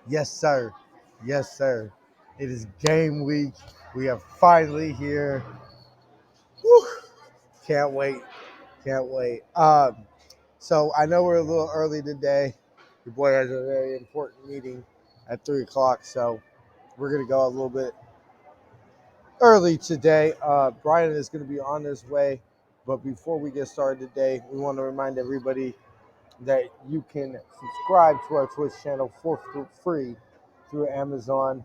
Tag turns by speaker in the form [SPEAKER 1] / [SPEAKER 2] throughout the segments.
[SPEAKER 1] Yes, sir. Yes, sir. It is game week. We are finally here. Whew. Can't wait. Can't wait. So I know we're a little early today. Your boy has a very important meeting at 3 o'clock, so we're gonna go a little bit early today. Brian is gonna be on his way, but before we get started today, we want to remind everybody that you can subscribe to our Twitch channel for free through Amazon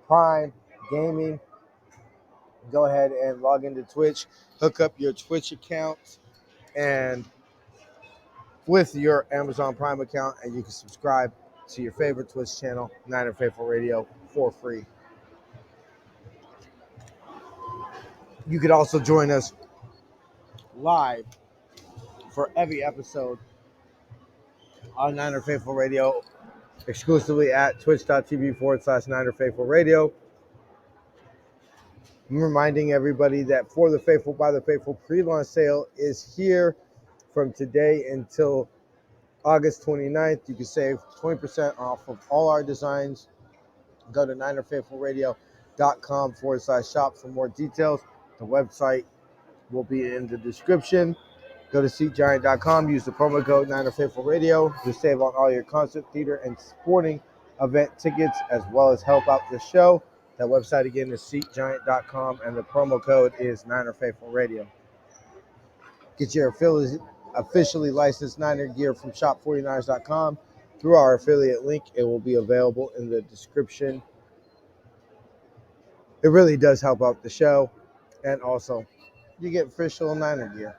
[SPEAKER 1] Prime Gaming. Go ahead and log into Twitch, hook up your Twitch account, and with your Amazon Prime account, and you can subscribe to your favorite Twitch channel, Niner Faithful Radio, for free. You could also join us live for every episode on Niner Faithful Radio, exclusively at twitch.tv/Niner Faithful Radio. I'm reminding everybody that For the Faithful by the Faithful pre-launch sale is here from today until August 29th. You can save 20% off of all our designs. Go to ninerfaithfulradio.com/shop for more details. The website will be in the description. Go to SeatGiant.com. Use the promo code NinerFaithfulRadio to save on all your concert, theater, and sporting event tickets, as well as help out the show. That website again is SeatGiant.com, and the promo code is NinerFaithfulRadio. Get your officially licensed Niner gear from Shop49ers.com through our affiliate link. It will be available in the description. It really does help out the show, and also you get official Niner gear.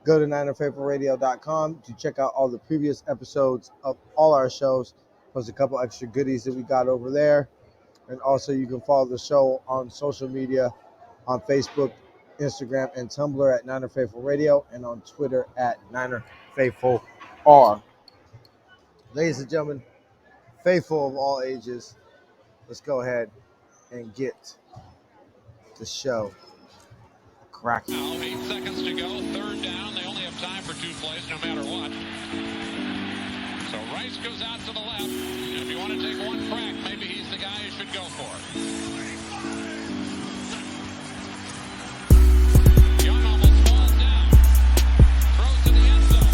[SPEAKER 1] Go to NinerFaithfulRadio.com to check out all the previous episodes of all our shows, plus a couple extra goodies that we got over there. And also you can follow the show on social media on Facebook, Instagram, and Tumblr at Niner Faithful Radio, and on Twitter at Niner Faithful R. Ladies and gentlemen, faithful of all ages, let's go ahead and get the show cracking.
[SPEAKER 2] Now, 8 seconds to go, third down. They only have time for 2 plays no matter what. So Rice goes out to the left. And if you want to take one crack, maybe he's the guy you should go for. Young almost falls down. Throws to the end zone.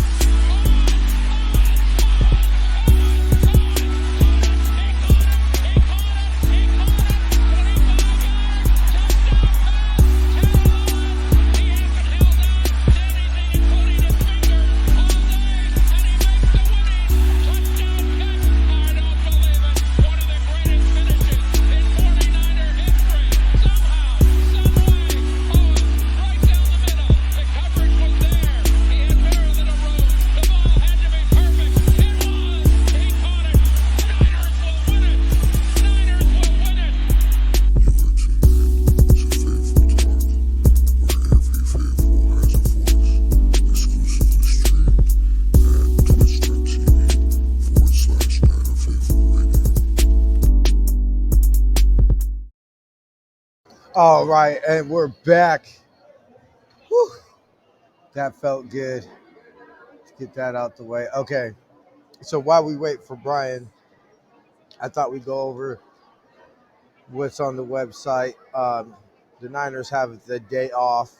[SPEAKER 1] All right, and we're back. Whew. That felt good. Let's get that out the way. Okay, so while we wait for Brian, I thought we'd go over what's on the website. The Niners have the day off,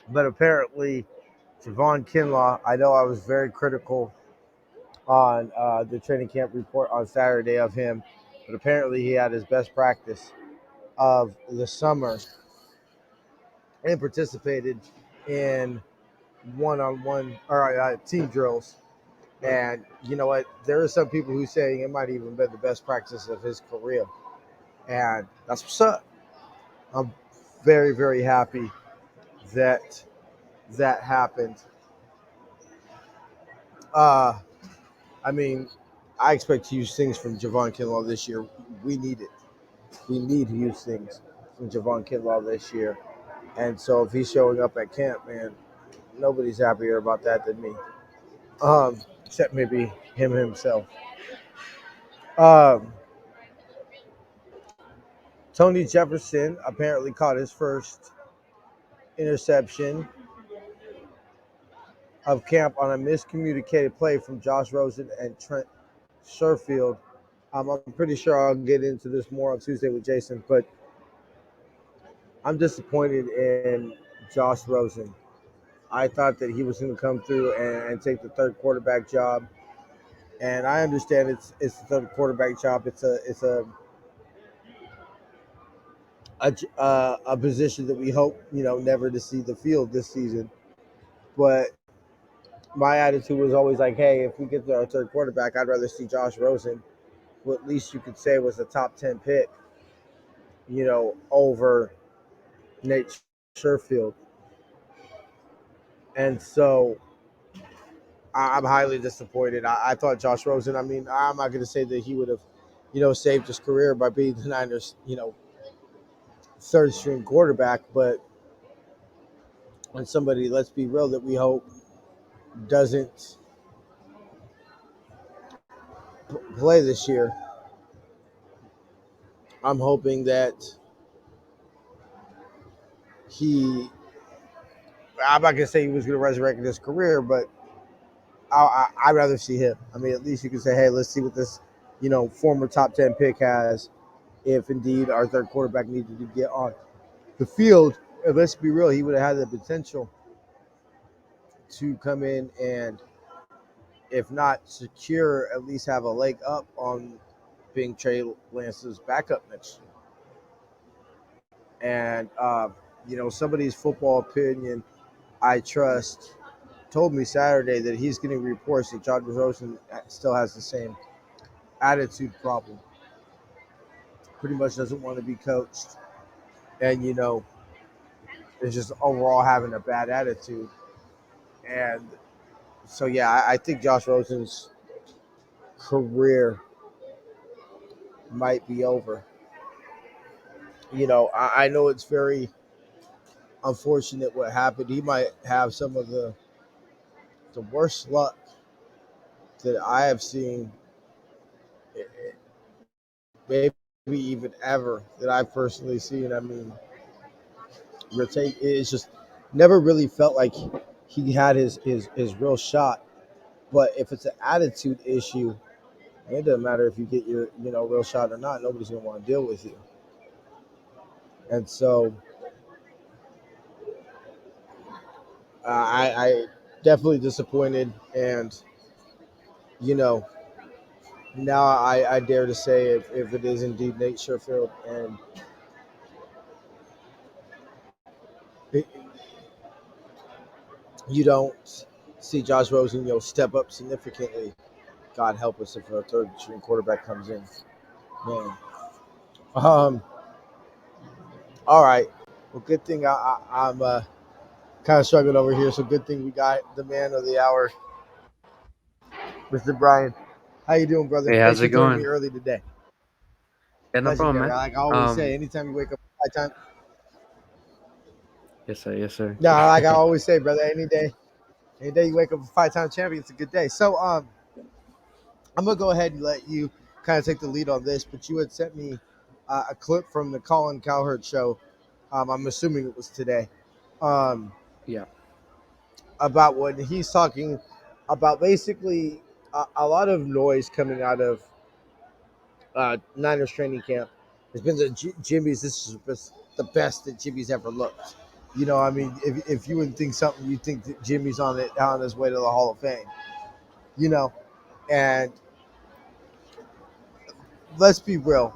[SPEAKER 1] but apparently Javon Kinlaw, I know I was very critical on the training camp report on Saturday of him, but apparently he had his best practice of the summer and participated in one-on-one or team drills. And you know what? There are some people who saying it might even be the best practice of his career. And that's what's up. I'm very, very happy that that happened. I mean, I expect to use things from Javon Kinlaw this year. We need it. We need to use things from Javon Kinlaw this year. And so if he's showing up at camp, man, nobody's happier about that than me. Except maybe him himself. Tony Jefferson apparently caught his first interception of camp on a miscommunicated play from Josh Rosen and Trent Sherfield. I'm pretty sure I'll get into this more on Tuesday with Jason, but I'm disappointed in Josh Rosen. I thought that he was going to come through and take the third quarterback job, and I understand it's the third quarterback job. It's a position that we hope never to see the field this season. But my attitude was always like, hey, if we get to our third quarterback, I'd rather see Josh Rosen, who at least you could say was a top 10 pick, over Nate Sherfield. And so I'm highly disappointed. I thought Josh Rosen, I mean, I'm not going to say that he would have, saved his career by being the Niners, third string quarterback, but when somebody, let's be real, that we hope doesn't play this year, I'm hoping that I'm not going to say he was going to resurrect his career, but I'd rather see him. I mean, at least you can say, hey, let's see what this, former top 10 pick has if indeed our third quarterback needed to get on the field. And let's be real, he would have had the potential to come in and, if not secure, at least have a leg up on being Trey Lance's backup next year. And, somebody's football opinion I trust told me Saturday that he's getting reports that Josh Rosen still has the same attitude problem. Pretty much doesn't want to be coached. And, is just overall having a bad attitude. And so, yeah, I think Josh Rosen's career might be over. I know it's very unfortunate what happened. He might have some of the worst luck that I have seen, maybe even ever, that I've personally seen. I mean, it's just never really felt like he had his real shot. But if it's an attitude issue, it doesn't matter if you get your real shot or not. Nobody's gonna want to deal with you. And so I definitely disappointed, and you know now I dare to say if it is indeed Nate Sherfield and it, you don't see Josh Rosen step up significantly, God help us if a third string quarterback comes in, man. Um, all right. Well, good thing I'm kind of struggling over here. So good thing we got the man of the hour, Mr. Brian. How you doing, brother?
[SPEAKER 3] Hey,
[SPEAKER 1] Thanks
[SPEAKER 3] how's
[SPEAKER 1] for
[SPEAKER 3] it
[SPEAKER 1] joining me
[SPEAKER 3] going?
[SPEAKER 1] early today.
[SPEAKER 3] Yeah, no problem,
[SPEAKER 1] Legendary.
[SPEAKER 3] man.
[SPEAKER 1] Like I always say, anytime you wake up at time.
[SPEAKER 3] Yes, sir. Yes, sir.
[SPEAKER 1] No, like I always say, brother, any day you wake up a 5-time champion, it's a good day. So I'm gonna go ahead and let you kind of take the lead on this, but you had sent me a clip from the Colin Cowherd show. I'm assuming it was today. Um,
[SPEAKER 3] Yeah.
[SPEAKER 1] about when he's talking about basically a lot of noise coming out of Niners training camp. There's been Jimmy's. This is the best that Jimmy's ever looked. I mean, if you would think something, you think that Jimmy's on his way to the Hall of Fame. You know, and let's be real.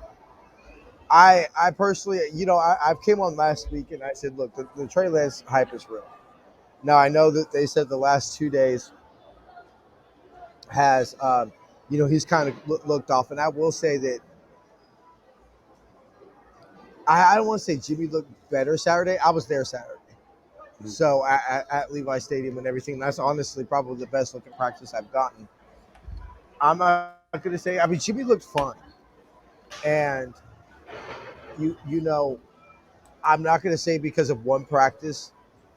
[SPEAKER 1] I personally, I came on last week and I said, look, the Trey Lance hype is real. Now I know that they said the last 2 days has, he's kind of looked off, and I will say that I don't want to say Jimmy looked better Saturday. I was there Saturday. So at Levi Stadium and everything, that's honestly probably the best looking practice I've gotten. I'm not going to say, I mean, Jimmy looked fine. And, I'm not going to say because of one practice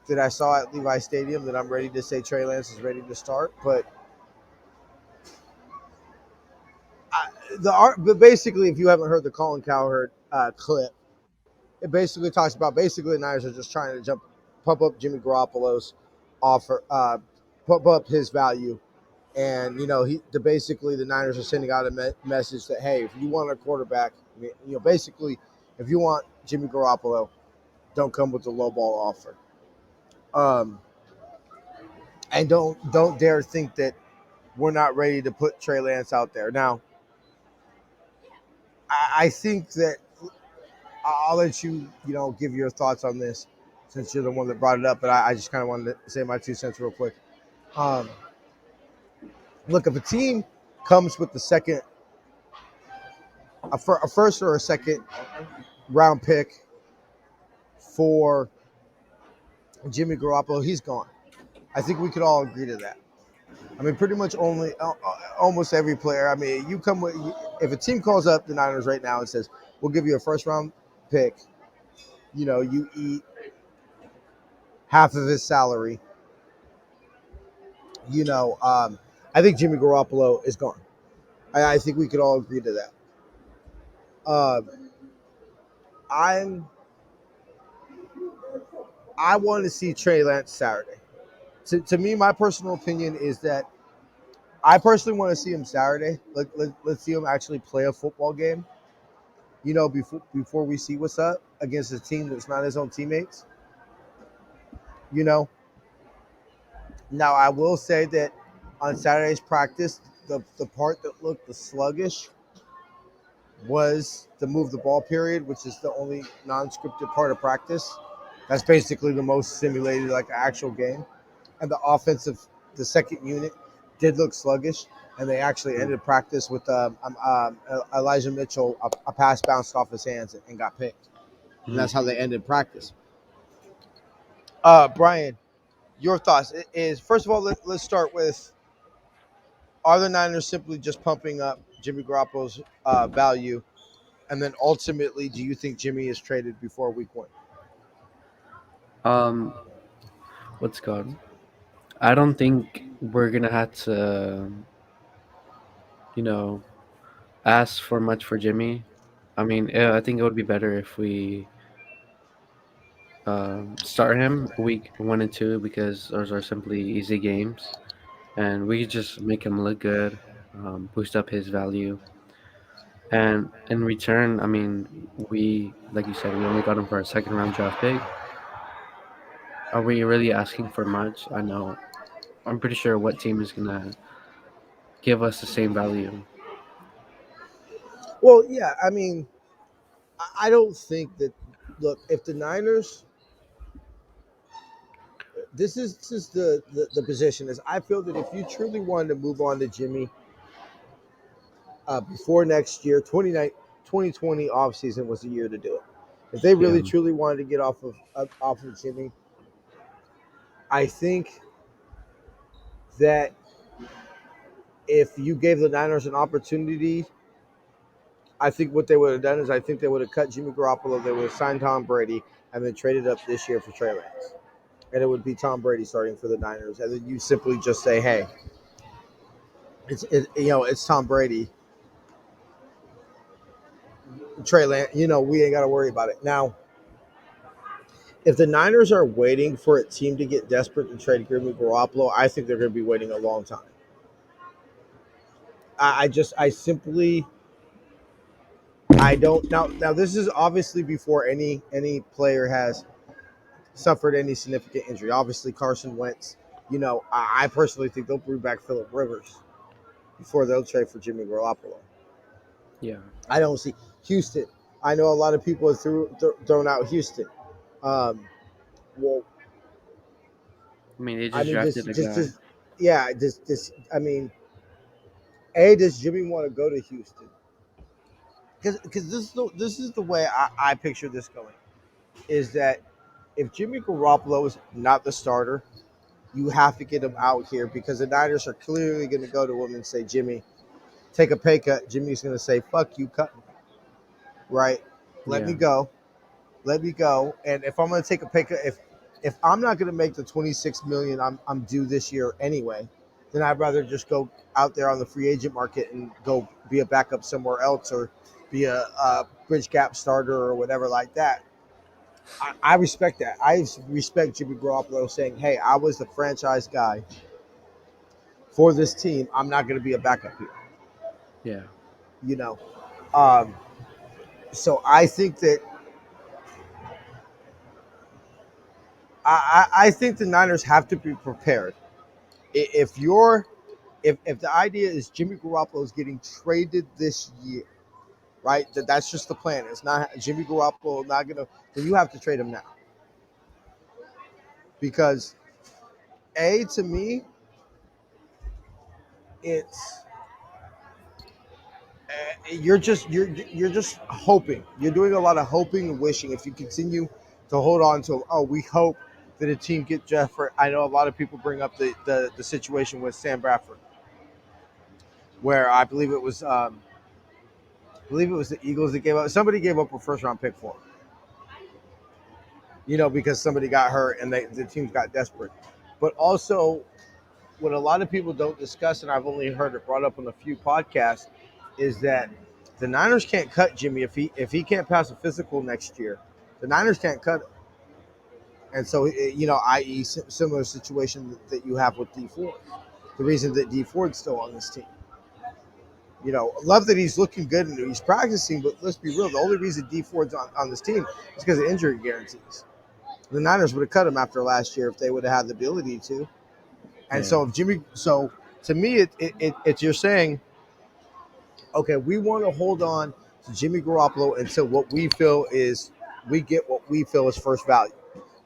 [SPEAKER 1] that I saw at Levi Stadium that I'm ready to say Trey Lance is ready to start. But but basically, if you haven't heard the Colin Cowherd clip, it basically talks about the Niners are just trying to pump up Jimmy Garoppolo's offer, pump up his value And basically the Niners are sending out a message that, hey, if you want a quarterback, basically, if you want Jimmy Garoppolo, don't come with a low ball offer. And don't dare think that we're not ready to put Trey Lance out there. Now, I think that I'll let you, give your thoughts on this since you're the one that brought it up. But I just kind of wanted to say my 2 cents real quick. Um, Look, if a team comes with the second, a first or a second round pick for Jimmy Garoppolo, he's gone. I think we could all agree to that. I mean, pretty much almost every player. I mean, if a team calls up the Niners right now and says, "We'll give you a first round pick," you eat half of his salary. I think Jimmy Garoppolo is gone. I think we could all agree to that. I'm I want to see Trey Lance Saturday. To me, my personal opinion is that I personally want to see him Saturday. Let's see him actually play a football game. Before we see what's up against a team that's not his own teammates. You know. Now I will say that on Saturday's practice, the part that looked the sluggish was the move the ball period, which is the only non-scripted part of practice. That's basically the most simulated, like actual game. And the second unit did look sluggish, and they actually ended practice with Elijah Mitchell. A pass bounced off his hands and got picked, and that's how they ended practice. Brian, your thoughts is first of all, let's start with: are the Niners simply just pumping up Jimmy Garoppolo's value, and then ultimately, do you think Jimmy is traded before Week 1?
[SPEAKER 3] What's it called? I don't think we're gonna have to, you know, ask for much for Jimmy. I mean, I think it would be better if we start him week 1 and 2 because those are simply easy games, and we just make him look good, boost up his value, and in return, I mean, we like you said, we only got him for a second round draft pick. Are we really asking for much? I know. I'm pretty sure what team is gonna give us the same value.
[SPEAKER 1] Well, yeah, I mean, I don't think that. Look, if the Niners, this is the position is. I feel that if you truly wanted to move on to Jimmy before next year, 2020 offseason was the year to do it. If they
[SPEAKER 3] Yeah,
[SPEAKER 1] really truly wanted to get off of Jimmy, I think that if you gave the Niners an opportunity, I think what they would have done is I think they would have cut Jimmy Garoppolo, they would have signed Tom Brady, and then traded up this year for Trey Lance. And it would be Tom Brady starting for the Niners. And then you simply just say, hey, it's Tom Brady. Trey Lance, we ain't got to worry about it. Now, if the Niners are waiting for a team to get desperate to trade Jimmy Garoppolo, I think they're going to be waiting a long time. I simply, I don't now. This is obviously before any player has suffered any significant injury. Obviously, Carson Wentz. I personally think they'll bring back Phillip Rivers before they'll trade for Jimmy Garoppolo.
[SPEAKER 3] yeah.
[SPEAKER 1] I don't see Houston. I know a lot of people have thrown out Houston. Um, well,
[SPEAKER 3] I mean, they
[SPEAKER 1] I
[SPEAKER 3] just
[SPEAKER 1] mean,
[SPEAKER 3] drafted a guy.
[SPEAKER 1] yeah, I mean, does Jimmy want to go to Houston? Because this is the way I picture this going. Is that if Jimmy Garoppolo is not the starter, you have to get him out here because the Niners are clearly going to go to him and say, Jimmy, take a pay cut. Jimmy's going to say, fuck you, cut me. Right? Let me
[SPEAKER 3] Yeah,
[SPEAKER 1] go. Let me go. And if I'm going to take a pay cut, if I'm not going to make the 26 million I'm due this year anyway, then I'd rather just go out there on the free agent market and go be a backup somewhere else or be a bridge gap starter or whatever like that. I respect that. I respect Jimmy Garoppolo saying, "Hey, I was the franchise guy for this team, I'm not going to be a backup here.
[SPEAKER 3] Yeah.
[SPEAKER 1] You know, um, so I think that I think the Niners have to be prepared. If you're if the idea is Jimmy Garoppolo is getting traded this year, right? That's just the plan. It's not Jimmy Garoppolo not gonna. Then you have to trade him now because to me, it's you're just hoping. You're doing a lot of hoping and wishing. If you continue to hold on to, oh, we hope that a team get Jeffrey. I know a lot of people bring up the situation with Sam Bradford, where I believe it was the Eagles that gave up. Somebody gave up a first round pick for him. Because somebody got hurt and the teams got desperate. But also, what a lot of people don't discuss, and I've only heard it brought up on a few podcasts, is that the Niners can't cut Jimmy if he can't pass a physical next year. The Niners can't cut him, and so i.e., similar situation that you have with D Ford. The reason that D Ford's still on this team. Love that he's looking good and he's practicing, but let's be real. The only reason D Ford's on this team is because of injury guarantees. The Niners would have cut him after last year if they would have had the ability to. And
[SPEAKER 3] Yeah.
[SPEAKER 1] so to me, it's you're saying, okay, we want to hold on to Jimmy Garoppolo until we get what we feel is first value,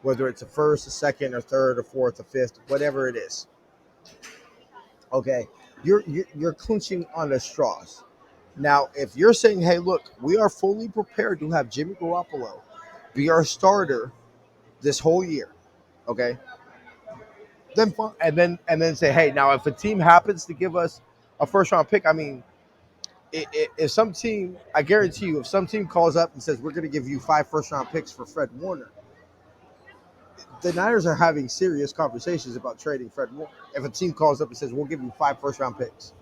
[SPEAKER 1] whether it's a first, a second, or third, or fourth, or fifth, whatever it is. Okay, you're clinching on the straws. Now, if you're saying, hey, look, we are fully prepared to have Jimmy Garoppolo be our starter this whole year, okay, then fine. And then say, hey, now if a team happens to give us a first round pick, I mean, if some team, I guarantee you, if some team calls up and says we're going to give you 5 first round picks for Fred Warner, the Niners are having serious conversations about trading Fred Warner. If a team calls up and says we'll give you 5 first round picks,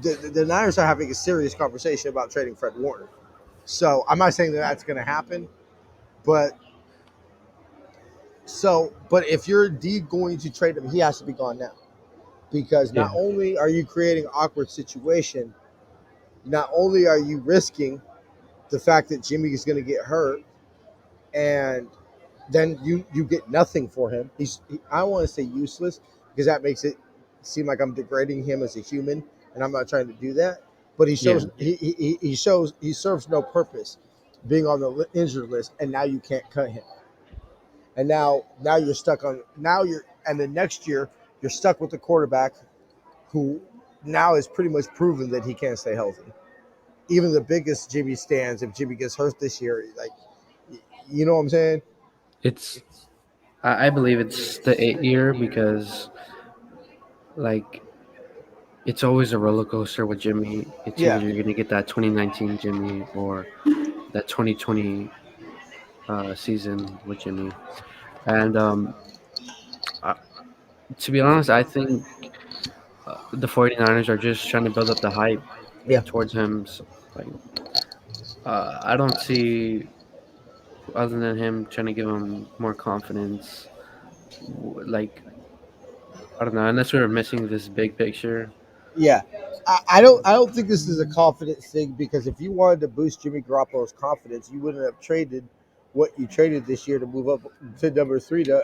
[SPEAKER 1] the Niners are having a serious conversation about trading Fred Warner. So I'm not saying that that's going to happen, but but if you're indeed going to trade him, he has to be gone now. Because not
[SPEAKER 3] Yeah.
[SPEAKER 1] only are you creating an awkward situation, not only are you risking the fact that Jimmy is going to get hurt, and then you get nothing for him. I want to say useless because that makes it seem like I'm degrading him as a human, and I'm not trying to do that. But he
[SPEAKER 3] Yeah.
[SPEAKER 1] shows he serves no purpose being on the injured list, and now you can't cut him. And now you're stuck on and then next year you're stuck with the quarterback who now is pretty much proven that he can't stay healthy. Even the biggest Jimmy stands, if Jimmy gets hurt this year, like, you know what I'm saying?
[SPEAKER 3] It's I believe it's the 8 year because like it's always a roller coaster with Jimmy. It's either
[SPEAKER 1] Yeah,
[SPEAKER 3] you're gonna get that 2019 Jimmy or that 2020 season with Jimmy. And uh, to be honest, I think the 49ers are just trying to build up the hype
[SPEAKER 1] yeah,
[SPEAKER 3] towards him. So, like, I don't see other than him trying to give him more confidence. Like, I don't know, unless we were missing this big picture.
[SPEAKER 1] yeah. I don't think this is a confidence thing because if you wanted to boost Jimmy Garoppolo's confidence, you wouldn't have traded what you traded this year to move up to number 3 to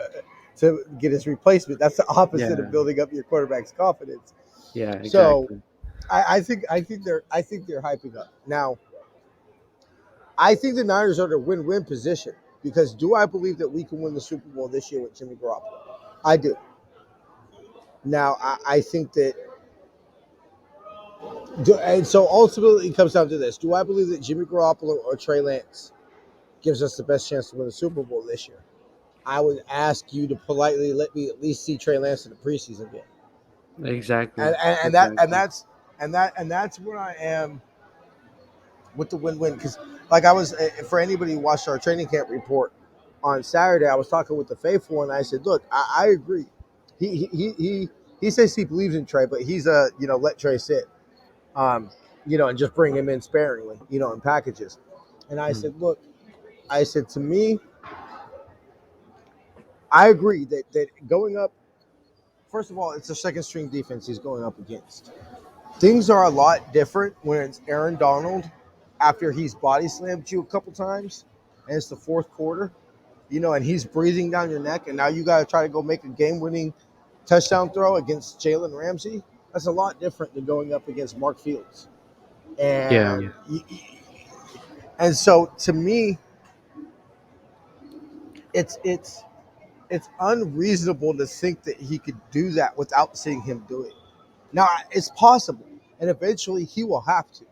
[SPEAKER 1] get his replacement. That's the opposite of
[SPEAKER 3] Yeah,
[SPEAKER 1] building up your quarterback's confidence.
[SPEAKER 3] yeah,
[SPEAKER 1] So
[SPEAKER 3] exactly.
[SPEAKER 1] I think they're hyping up. Now, I think the Niners are in a win-win position because do I believe that we can win the Super Bowl this year with Jimmy Garoppolo? I do. Now, I think that, and so ultimately it comes down to this: do I believe that Jimmy Garoppolo or Trey Lance gives us the best chance to win the Super Bowl this year? I would ask you to politely let me at least see Trey Lance in the preseason game,
[SPEAKER 3] Exactly.
[SPEAKER 1] and
[SPEAKER 3] Exactly.
[SPEAKER 1] that's where I am with the win-win because like I was for anybody who watched our training camp report on Saturday, I was talking with the faithful and I said, look, I agree. He says he believes in Trey, but he's let Trey sit, um, and just bring him in sparingly, in packages. And I
[SPEAKER 3] Mm.
[SPEAKER 1] said, look, I said to me, I agree that going up. first of all, it's a second string defense he's going up against. Things are a lot different when it's Aaron Donald after he's body slammed you a couple times and it's the fourth quarter, and he's breathing down your neck, and now you got to try to go make a game winning touchdown throw against Jalen Ramsey. That's a lot different than going up against Mark Fields.
[SPEAKER 3] Yeah.
[SPEAKER 1] And so to me, it's unreasonable to think that he could do that without seeing him do it. Now it's possible, and eventually he will have to.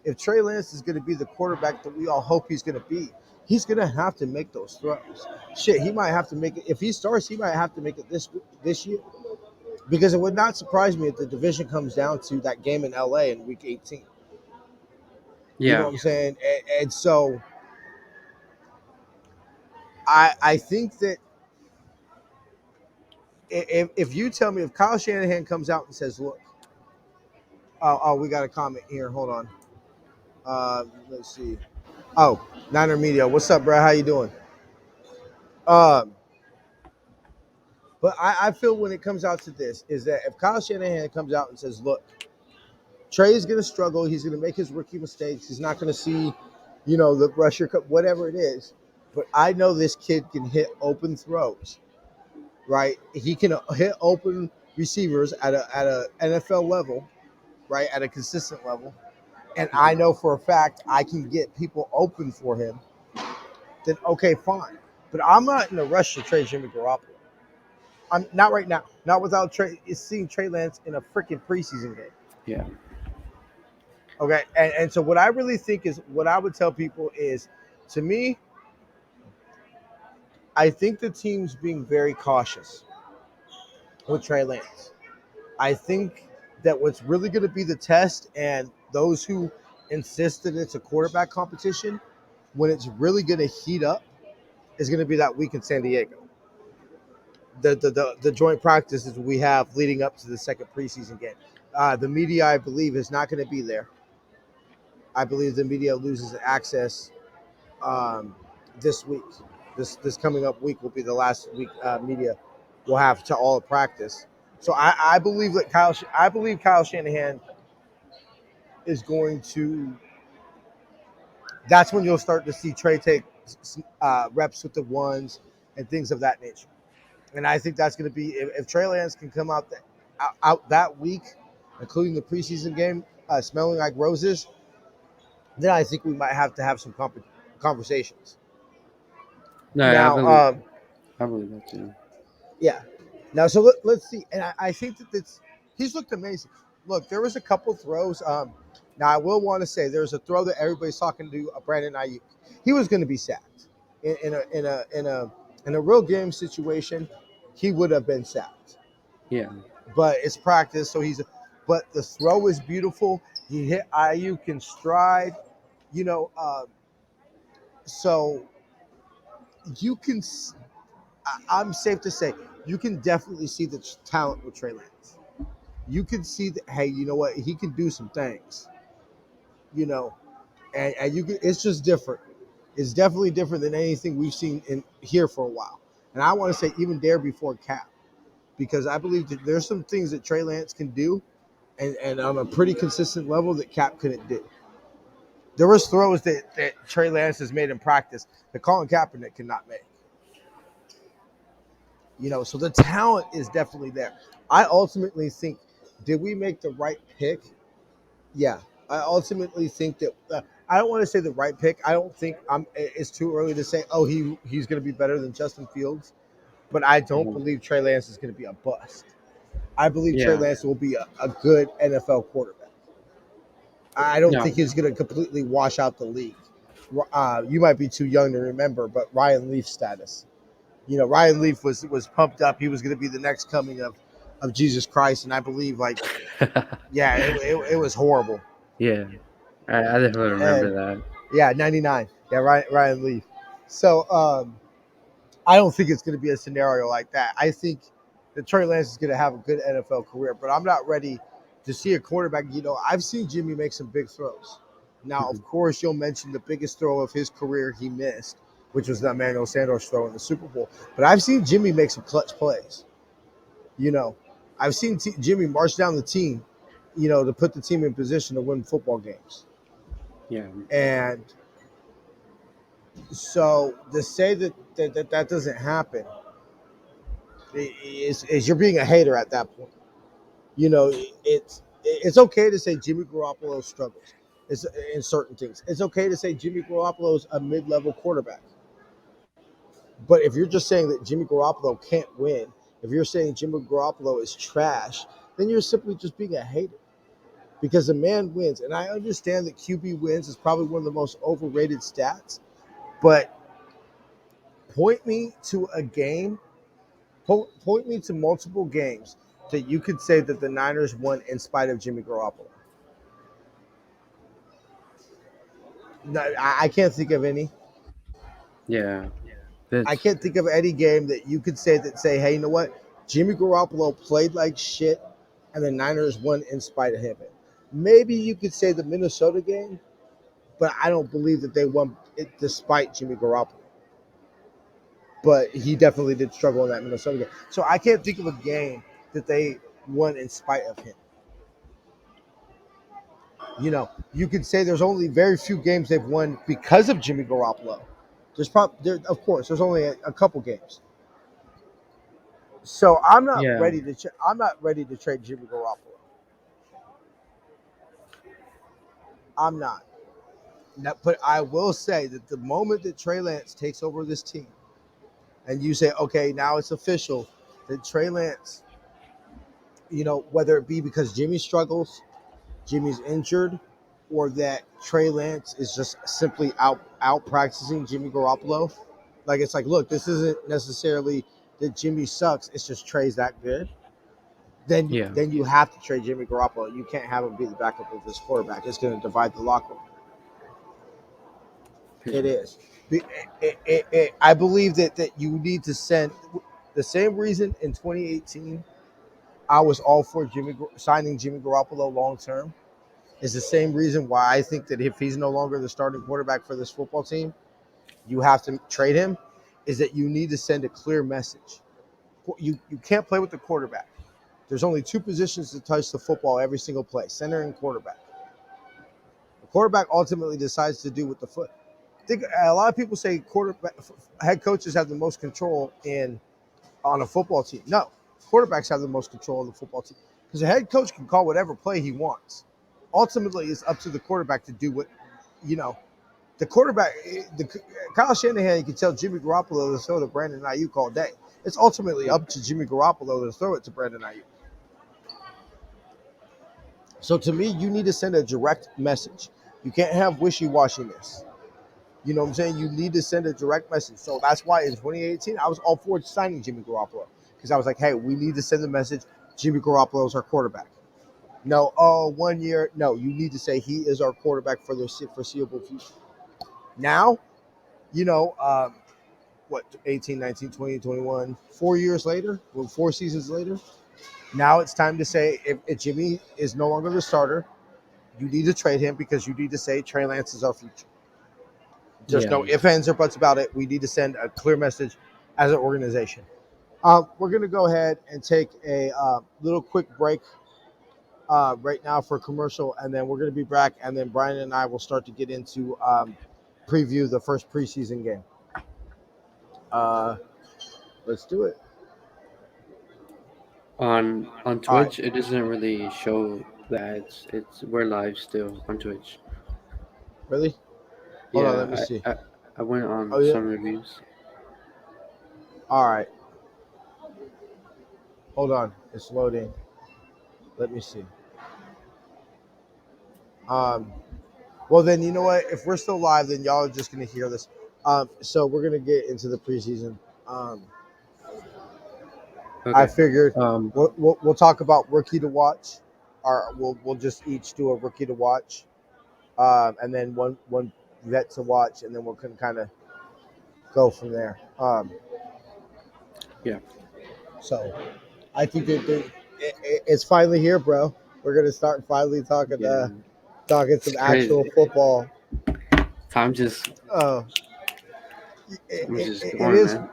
[SPEAKER 1] If Trey Lance is going to be the quarterback that we all hope he's going to be, he's going to have to make those throws. Shit, he might have to make it. If he starts, he might have to make it this year. Because it would not surprise me if the division comes down to that game in LA in week 18. You know
[SPEAKER 3] Yeah.
[SPEAKER 1] what I'm saying? And so I think that if you tell me, if Kyle Shanahan comes out and says, look, we got a comment here. Hold on. Let's see. Oh, Niner Media. What's up, bro? How you doing? But I feel when it comes out to this is that if Kyle Shanahan comes out and says, look, Trey is going to struggle. He's going to make his rookie mistakes. He's not going to see, the rusher cut, whatever it is. But I know this kid can hit open throws, right? He can hit open receivers at a NFL level, right, at a consistent level. And I know for a fact I can get people open for him. Then okay, fine. But I'm not in a rush to trade Jimmy Garoppolo. I'm not right now. Not without seeing Trey Lance in a freaking preseason game.
[SPEAKER 3] Yeah.
[SPEAKER 1] Okay, and so what I really think is, what I would tell people is, to me, I think the team's being very cautious with Trey Lance. I think that what's really going to be the test, and those who insist that it's a quarterback competition, when it's really going to heat up, is going to be that week in San Diego. The joint practices we have leading up to the second preseason game. The media, I believe, is not going to be there. I believe the media loses access this week. This coming up week will be the last week media will have to all practice. So I believe that Kyle Shanahan is going to. That's when you'll start to see Trey take reps with the ones and things of that nature. And I think that's going to be, if Trey Lance can come out that week, including the preseason game, smelling like roses, then I think we might have to have some conversations.
[SPEAKER 3] No,
[SPEAKER 1] Now,
[SPEAKER 3] I believe that too.
[SPEAKER 1] yeah. Now, so let's see. And I think that he's looked amazing. Look, there was a couple throws. Now, I will want to say there's a throw that everybody's talking to Brandon Ayuk. He was going to be sacked in a real game situation. He would have been sacked.
[SPEAKER 3] Yeah.
[SPEAKER 1] But it's practice, so but the throw is beautiful. He hit Ayuk in stride, so you can. I'm safe to say you can definitely see the talent with Trey Lance. You can see that. Hey, you know what? He can do some things. And you can. It's just different. It's definitely different than anything we've seen in here for a while. And I want to say even there before Cap, because I believe that there's some things that Trey Lance can do, and on a pretty consistent level that Cap couldn't do. There was throws that Trey Lance has made in practice that Colin Kaepernick cannot make. So the talent is definitely there. I ultimately think, did we make the right pick? Yeah. I ultimately think that I don't want to say the right pick. I don't think it's too early to say, he's going to be better than Justin Fields. But I don't believe Trey Lance is going to be a bust. I believe Trey Lance will be a good NFL quarterback. I don't think he's going to completely wash out the league. You might be too young to remember, but Ryan Leaf's status. Ryan Leaf was pumped up. He was going to be the next coming of Jesus Christ, and I believe, it was horrible.
[SPEAKER 3] Yeah, I definitely remember that.
[SPEAKER 1] Yeah, 99. Yeah, Ryan Leaf. So I don't think it's going to be a scenario like that. I think that Trey Lance is going to have a good NFL career, but I'm not ready to see a quarterback. I've seen Jimmy make some big throws. Now, of course, you'll mention the biggest throw of his career he missed, which was the Emmanuel Sanders throw in the Super Bowl. But I've seen Jimmy make some clutch plays. I've seen Jimmy march down the team, to put the team in position to win football games.
[SPEAKER 3] Yeah.
[SPEAKER 1] And so to say that doesn't happen is you're being a hater at that point. It's okay to say Jimmy Garoppolo struggles. It's in certain things. It's okay to say Jimmy Garoppolo's a mid-level quarterback. But if you're just saying that Jimmy Garoppolo can't win, if you're saying Jimmy Garoppolo is trash, then you're simply just being a hater. Because the man wins, and I understand that QB wins is probably one of the most overrated stats. But point me to a game, point me to multiple games that you could say that the Niners won in spite of Jimmy Garoppolo. No, I can't think of any.
[SPEAKER 3] Yeah.
[SPEAKER 1] I
[SPEAKER 3] That's
[SPEAKER 1] can't think of any game that you could say, hey, you know what? Jimmy Garoppolo played like shit, and the Niners won in spite of him. Maybe you could say the Minnesota game, but I don't believe that they won it despite Jimmy Garoppolo. But he definitely did struggle in that Minnesota game. So I can't think of a game that they won in spite of him. You could say there's only very few games they've won because of Jimmy Garoppolo. Of course, there's only a couple games. So
[SPEAKER 3] yeah.
[SPEAKER 1] I'm not ready to trade Jimmy Garoppolo. I'm not. But I will say that the moment that Trey Lance takes over this team, and you say, okay, now it's official that Trey Lance, whether it be because Jimmy struggles, Jimmy's injured, or that Trey Lance is just simply out practicing Jimmy Garoppolo. Like it's like, look, this isn't necessarily that Jimmy sucks. It's just Trey's that good. Then
[SPEAKER 3] Yeah.
[SPEAKER 1] then you have to trade Jimmy Garoppolo. You can't have him be the backup of this quarterback. It's going to divide the locker room. It is. I believe that you need to send the same reason in 2018. I was all for signing Jimmy Garoppolo long term. Is the same reason why I think that if he's no longer the starting quarterback for this football team, you have to trade him. Is that you need to send a clear message. You can't play with the quarterback. There's only two positions to touch the football every single play: center and quarterback. The quarterback ultimately decides to do with the foot. A lot of people say head coaches have the most control on a football team. No, quarterbacks have the most control of the football team because the head coach can call whatever play he wants. Ultimately, it's up to the quarterback to do what you know. The quarterback, Kyle Shanahan, you can tell Jimmy Garoppolo to throw to Brandon Ayuk all day. It's ultimately up to Jimmy Garoppolo to throw it to Brandon Ayuk. So to me, you need to send a direct message. You can't have wishy-washiness. You know what I'm saying? You need to send a direct message. So that's why in 2018, I was all for signing Jimmy Garoppolo because I was like, hey, we need to send the message Jimmy Garoppolo is our quarterback. No, 1 year. No, you need to say he is our quarterback for the foreseeable future. Now, you know, what, 18, 19, 20, 21, 4 years later, 4 seasons later, now it's time to say if Jimmy is no longer the starter, you need to trade him because you need to say Trey Lance is our future. There's
[SPEAKER 3] Yeah.
[SPEAKER 1] no ifs, ands, or buts about it. We need to send a clear message as an organization. We're going to go ahead and take a little quick break right now for commercial, and then we're going to be back, and then Brian and I will start to get into preview the first preseason game. Let's do it.
[SPEAKER 3] On
[SPEAKER 1] All right.
[SPEAKER 3] Twitch, it doesn't really show that we're live still on Twitch.
[SPEAKER 1] Really? Hold on. Let
[SPEAKER 3] Yeah,
[SPEAKER 1] me see.
[SPEAKER 3] I went
[SPEAKER 1] Oh,
[SPEAKER 3] on
[SPEAKER 1] yeah.
[SPEAKER 3] some reviews.
[SPEAKER 1] All right. Hold on. It's loading. Let me see. Um, well, then, you know what? If we're still live, then y'all are just going to hear this. So we're going to get into the preseason. I
[SPEAKER 3] Okay.
[SPEAKER 1] figured
[SPEAKER 3] Um.
[SPEAKER 1] we'll talk about rookie to watch, or we'll just each do a rookie to watch, and then one vet to watch, and then we can kind of go from there.
[SPEAKER 3] Yeah.
[SPEAKER 1] So I think that it's finally here, bro. We're gonna start finally
[SPEAKER 3] Yeah.
[SPEAKER 1] talking
[SPEAKER 3] It's
[SPEAKER 1] some actual
[SPEAKER 3] crazy.
[SPEAKER 1] football.
[SPEAKER 3] Time just
[SPEAKER 1] Uh,
[SPEAKER 3] time is just
[SPEAKER 1] it
[SPEAKER 3] going,
[SPEAKER 1] is,
[SPEAKER 3] man.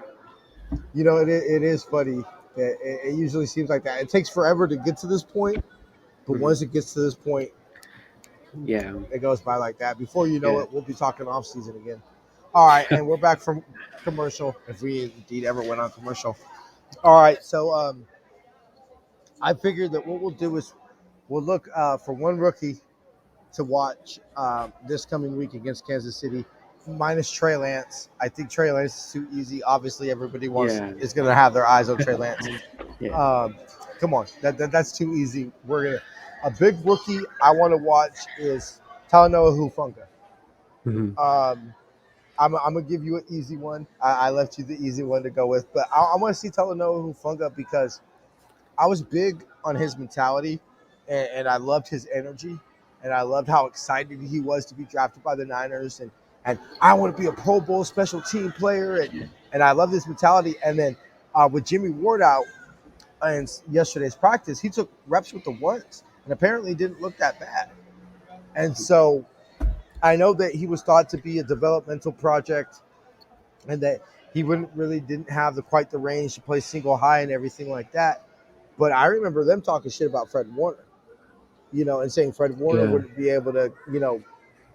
[SPEAKER 1] it is funny. It usually seems like that. It takes forever to get to this point, but
[SPEAKER 3] Mhm.
[SPEAKER 1] once it gets to this point,
[SPEAKER 3] Yeah,
[SPEAKER 1] it goes by like that. Before you know
[SPEAKER 3] good.
[SPEAKER 1] it, we'll be talking off season again. All right, and we're back from commercial. If we indeed ever went on commercial. All right, so I figured that what we'll do is we'll look for one rookie to watch this coming week against Kansas City, minus Trey Lance. I think Trey Lance is too easy. Obviously, everybody
[SPEAKER 3] Yeah,
[SPEAKER 1] is going to have their eyes on Trey Lance.
[SPEAKER 3] yeah.
[SPEAKER 1] Um, come on, that's too easy. We're gonna a big rookie I want to watch is Talanoa Hufanga.
[SPEAKER 3] Mhm.
[SPEAKER 1] Um, I'm gonna give you an easy one. I left you the easy one to go with, but I want to see Talanoa Hufanga because I was big on his mentality, and I loved his energy, and I loved how excited he was to be drafted by the Niners, and I want to be a Pro Bowl special team player, and I love this mentality. And then with Jimmy Ward out in yesterday's practice, he took reps with the ones, and apparently didn't look that bad. And so I know that he was thought to be a developmental project, and that he wouldn't really didn't have the quite the range to play single high and everything like that. But I remember them talking shit about Fred Warner, and saying Fred Warner
[SPEAKER 3] Yeah,
[SPEAKER 1] wouldn't be able to,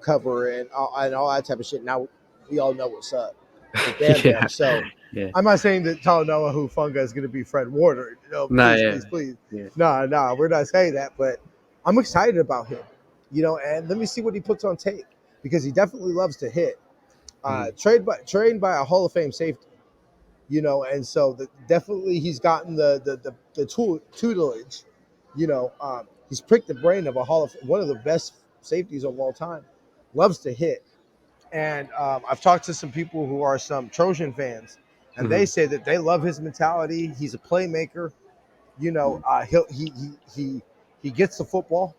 [SPEAKER 1] cover and all that type of shit. Now we all know what's up with Bam Bam.
[SPEAKER 3] yeah,
[SPEAKER 1] So
[SPEAKER 3] yeah.
[SPEAKER 1] I'm not saying that Talanoa Hufanga is going to be Fred Warner.
[SPEAKER 3] Nah,
[SPEAKER 1] Please,
[SPEAKER 3] yeah,
[SPEAKER 1] please, please.
[SPEAKER 3] yeah.
[SPEAKER 1] No, we're not saying that. But I'm excited about him, and let me see what he puts on tape because he definitely loves to hit.
[SPEAKER 3] Mhm.
[SPEAKER 1] Trained by a Hall of Fame safety, and so definitely he's gotten the tutelage. He's pricked the brain of one of the best safeties of all time. Loves to hit, and I've talked to some people who are some Trojan fans, and they
[SPEAKER 3] Mhm.
[SPEAKER 1] say that they love his mentality. He's a playmaker. He gets the football.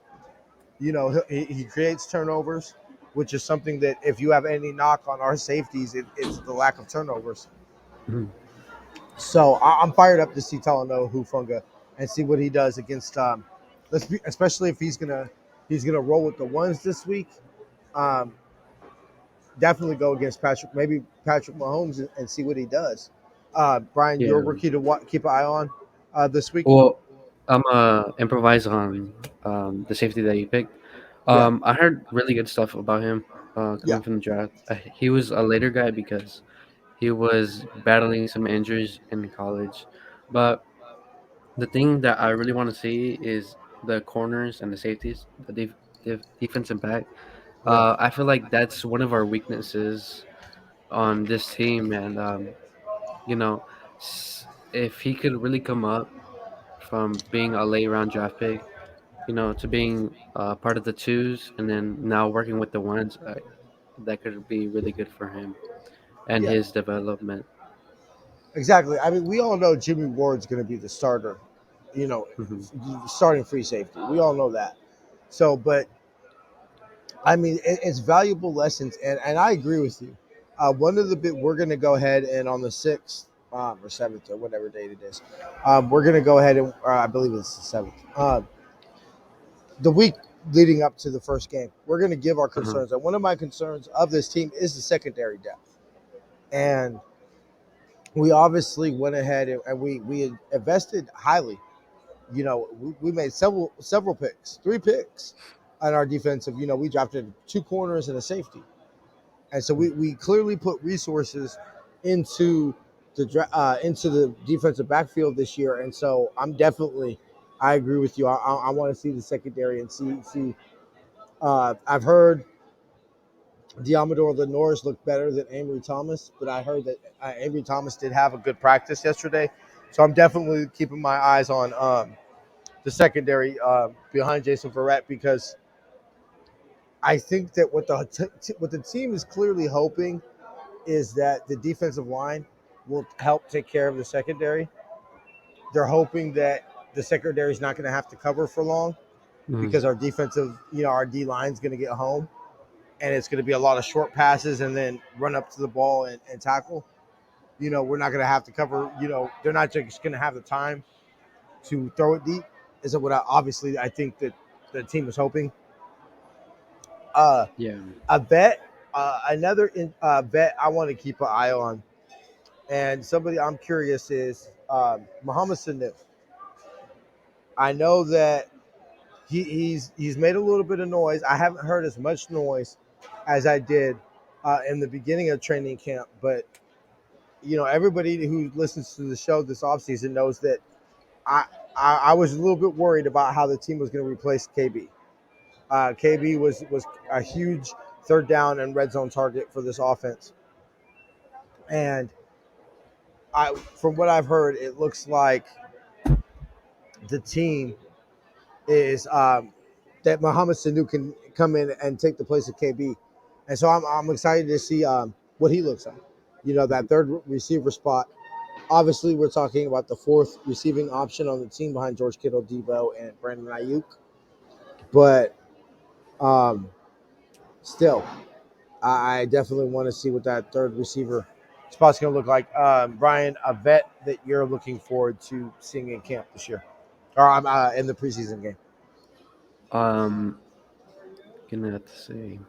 [SPEAKER 1] He creates turnovers, which is something that if you have any knock on our safeties, it's the lack of turnovers.
[SPEAKER 3] Mhm.
[SPEAKER 1] So I'm fired up to see Talanoa Hufanga and see what he does against. Especially if he's gonna roll with the ones this week. Um, Definitely go against maybe Patrick Mahomes and see what he does. Brian, you're a
[SPEAKER 3] Yeah.
[SPEAKER 1] rookie to keep an eye on this week.
[SPEAKER 3] Well, I'm improvise on the safety that you picked.
[SPEAKER 1] Yeah,
[SPEAKER 3] I heard really good stuff about him
[SPEAKER 1] yeah,
[SPEAKER 3] coming from the draft. He was a later guy because he was battling some injuries in college. But the thing that I really want to see is the corners and the safeties, the defensive back.
[SPEAKER 1] yeah,
[SPEAKER 3] I feel like that's one of our weaknesses on this team, and you know, if he could really come up from being a late round draft pick, to being part of the twos, and then now working with the ones, that could be really good for him and
[SPEAKER 1] yeah.
[SPEAKER 3] his development.
[SPEAKER 1] Exactly. I mean, we all know Jimmy Ward's going to be the starter. You know,
[SPEAKER 3] Hmm.
[SPEAKER 1] starting free safety. We all know that. So, but I mean, it's valuable lessons, and I agree with you. One of the bit we're going to go ahead and on the 6th or 7th or whatever date it is, we're going to go ahead and I believe it's the 7th. The week leading up to the first game, we're going to give our
[SPEAKER 3] Uh-huh.
[SPEAKER 1] concerns. And one of my concerns of this team is the secondary depth, and we obviously went ahead and we invested highly. We made several picks, 3 picks on our defensive. We drafted 2 corners and a safety. And so we clearly put resources into into the defensive backfield this year. And so I agree with you. I want to see the secondary and see. I've heard Diamador Lenore's looked better than Amory Thomas, but I heard that Amory Thomas did have a good practice yesterday. So I'm definitely keeping my eyes on the secondary behind Jason Verrett because I think that what the team is clearly hoping is that the defensive line will help take care of the secondary. They're hoping that the secondary is not going to have to cover for long
[SPEAKER 3] Hmm.
[SPEAKER 1] because our D line is going to get home, and it's going to be a lot of short passes and then run up to the ball and tackle. We're not going to have to cover. They're not just going to have the time to throw it deep. Is what obviously I think that the team is hoping. Uh,
[SPEAKER 3] Yeah.
[SPEAKER 1] a vet, another vet I want to keep an eye on, and somebody I'm curious is Muhammad Sanu. I know that he's made a little bit of noise. I haven't heard as much noise as I did in the beginning of training camp, but everybody who listens to the show this offseason knows that I, I was a little bit worried about how the team was going to replace KB. KB was a huge third down and red zone target for this offense, and from what I've heard, it looks like the team is that Muhammad Sanu can come in and take the place of KB, and so I'm excited to see what he looks like. That third receiver spot. Obviously, we're talking about the fourth receiving option on the team behind George Kittle, Debo, and Brandon Ayuk. But um, still, I definitely want to see what that third receiver spot's going to look like. Brian, a vet that you're looking forward to seeing in camp this year, or in the preseason game.
[SPEAKER 3] Um, gonna have to say,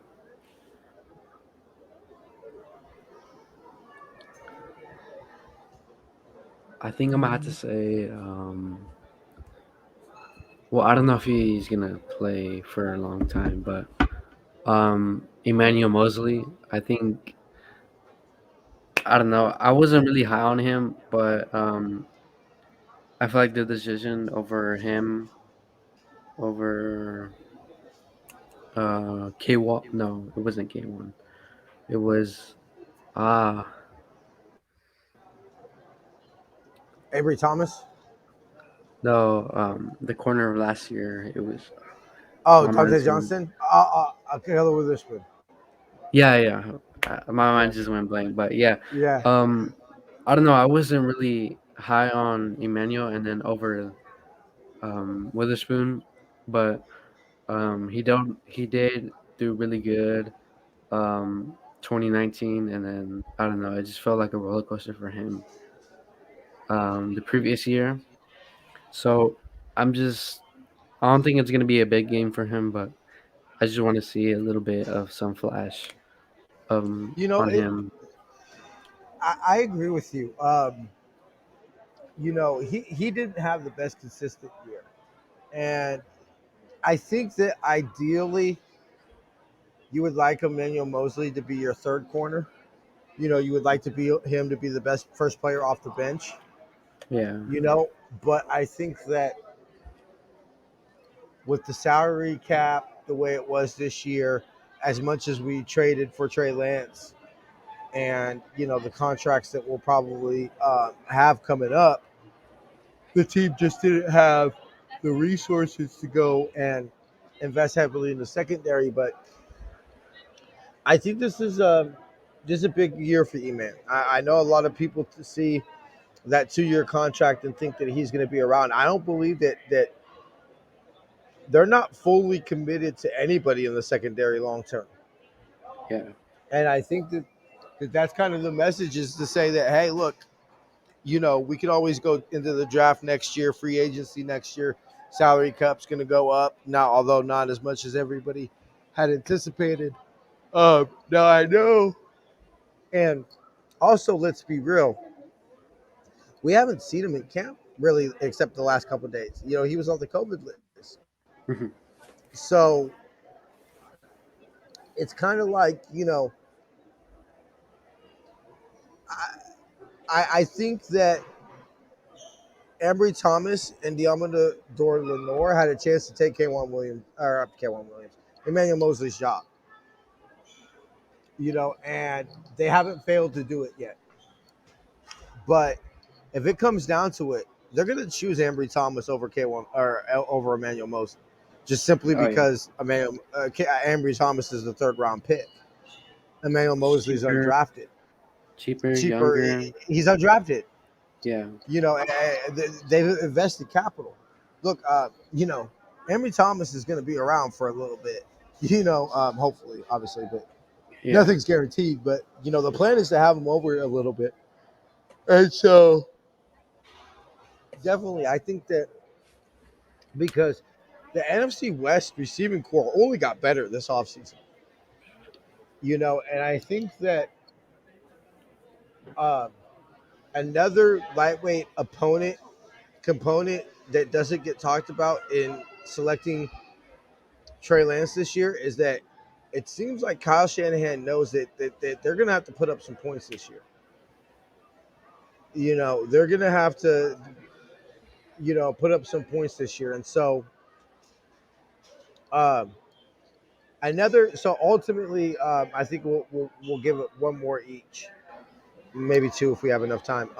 [SPEAKER 3] I think I'm gonna have to say, well, I don't know if he's gonna play for a long time, but Emmanuel Mosley, I think, I don't know. I wasn't really high on him, but I feel like the decision over him over K1. No, it wasn't K1. It was ah
[SPEAKER 1] Avery Thomas.
[SPEAKER 3] no, the corner of last year. It was
[SPEAKER 1] Oh,
[SPEAKER 3] my
[SPEAKER 1] Dante
[SPEAKER 3] mind's going.
[SPEAKER 1] Johnson. Taylor Witherspoon.
[SPEAKER 3] Yeah, yeah. My mind just went blank, but yeah.
[SPEAKER 1] Yeah.
[SPEAKER 3] Um, I don't know. I wasn't really high on Emmanuel, and then over Witherspoon, but he did do really good. 2019, and then I don't know. It just felt like a roller coaster for him. The previous year, so I'm just. I don't think it's gonna be a big game for him, but I just want to see a little bit of some flash
[SPEAKER 1] You know,
[SPEAKER 3] on him.
[SPEAKER 1] I agree with you. He didn't have the best consistent year, and I think that ideally you would like Emmanuel Mosley to be your third corner. You would like to be him to be the best first player off the bench.
[SPEAKER 3] Yeah,
[SPEAKER 1] You know, but I think that with the salary cap the way it was this year, as much as we traded for Trey Lance, and the contracts that we'll probably have coming up, the team just didn't have the resources to go and invest heavily in the secondary. But I think this is a big year for E-Man. I know a lot of people to see that 2-year contract and think that he's going to be around. I don't believe that they're not fully committed to anybody in the secondary long term.
[SPEAKER 3] yeah,
[SPEAKER 1] And I think that's kind of the message, is to say that, hey, look, we could always go into the draft next year, free agency next year. Salary cap's going to go up now, although not as much as everybody had anticipated. Now I know, and also let's be real, we haven't seen him in camp really, except the last couple of days. He was on the COVID list,
[SPEAKER 3] Mhm.
[SPEAKER 1] so it's kind of like I think that Ambry Thomas and Diamador Lenore had a chance to take K1 Williams, Emmanuel Mosley's job. And they haven't failed to do it yet. But if it comes down to it, they're going to choose Ambry Thomas over K1 or over Emmanuel Mosley, just simply
[SPEAKER 3] Oh yeah,
[SPEAKER 1] because Ambry Thomas is the third round pick. Emmanuel
[SPEAKER 3] it's
[SPEAKER 1] Mosley's undrafted,
[SPEAKER 3] cheaper,
[SPEAKER 1] cheaper.
[SPEAKER 3] younger.
[SPEAKER 1] He's undrafted.
[SPEAKER 3] Yeah,
[SPEAKER 1] They've invested capital. Look, Ambry Thomas is going to be around for a little bit. Hopefully, obviously, but
[SPEAKER 3] yeah.
[SPEAKER 1] nothing's guaranteed. But the plan is to have him over a little bit, and so definitely, I think that because the NFC West receiving core only got better this offseason, and I think that um, Another lightweight opponent component that doesn't get talked about in selecting Trey Lance this year is that it seems like Kyle Shanahan knows that they're going to have to put up some points this year. They're going to have to, put up some points this year. And so, um, so ultimately, I think we'll give it one more each, maybe two if we have enough time.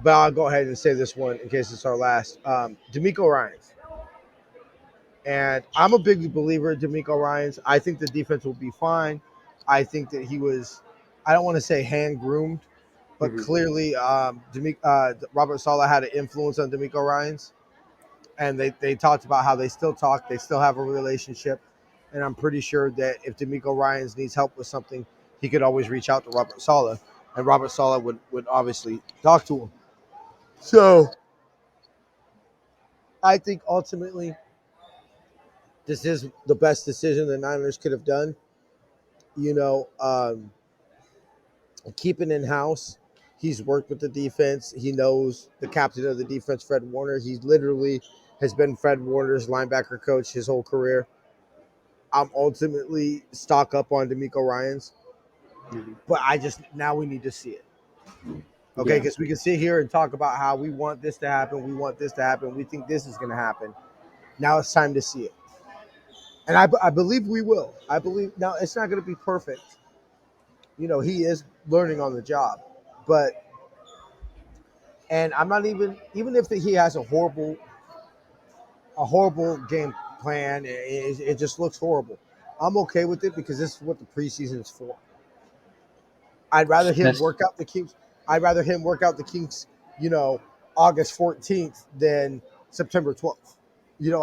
[SPEAKER 1] But I'll go ahead and say this one in case it's our last. D'Amico Ryans. And I'm a big believer in D'Amico Ryans. I think the defense will be fine. I think that he was, I don't want to say hand groomed, but
[SPEAKER 3] Hmm.
[SPEAKER 1] clearly Robert Saleh had an influence on D'Amico Ryans. And they talked about how they still talk, they still have a relationship. And I'm pretty sure that if D'Amico Ryans needs help with something, he could always reach out to Robert Saleh. And Robert Saleh would obviously talk to him. So I think ultimately this is the best decision the Niners could have done. You know, keeping in house. He's worked with the defense. He knows the captain of the defense, Fred Warner. He literally has been Fred Warner's linebacker coach his whole career. I'm ultimately stock up on D'Amico Ryans,
[SPEAKER 3] Hmm.
[SPEAKER 1] but I just now we need to see it. Okay,
[SPEAKER 3] Yeah.
[SPEAKER 1] because we can sit here and talk about how we want this to happen, we want this to happen, we think this is going to happen. Now it's time to see it, and I believe we will. I believe now it's not going to be perfect. He is learning on the job, but and I'm not even if he has a horrible game plan. It just looks horrible. I'm okay with it because this is what the preseason is for. I'd rather him
[SPEAKER 3] That's
[SPEAKER 1] work out the kinks. I'd rather him work out the kinks, you know, August 14th than September 12th.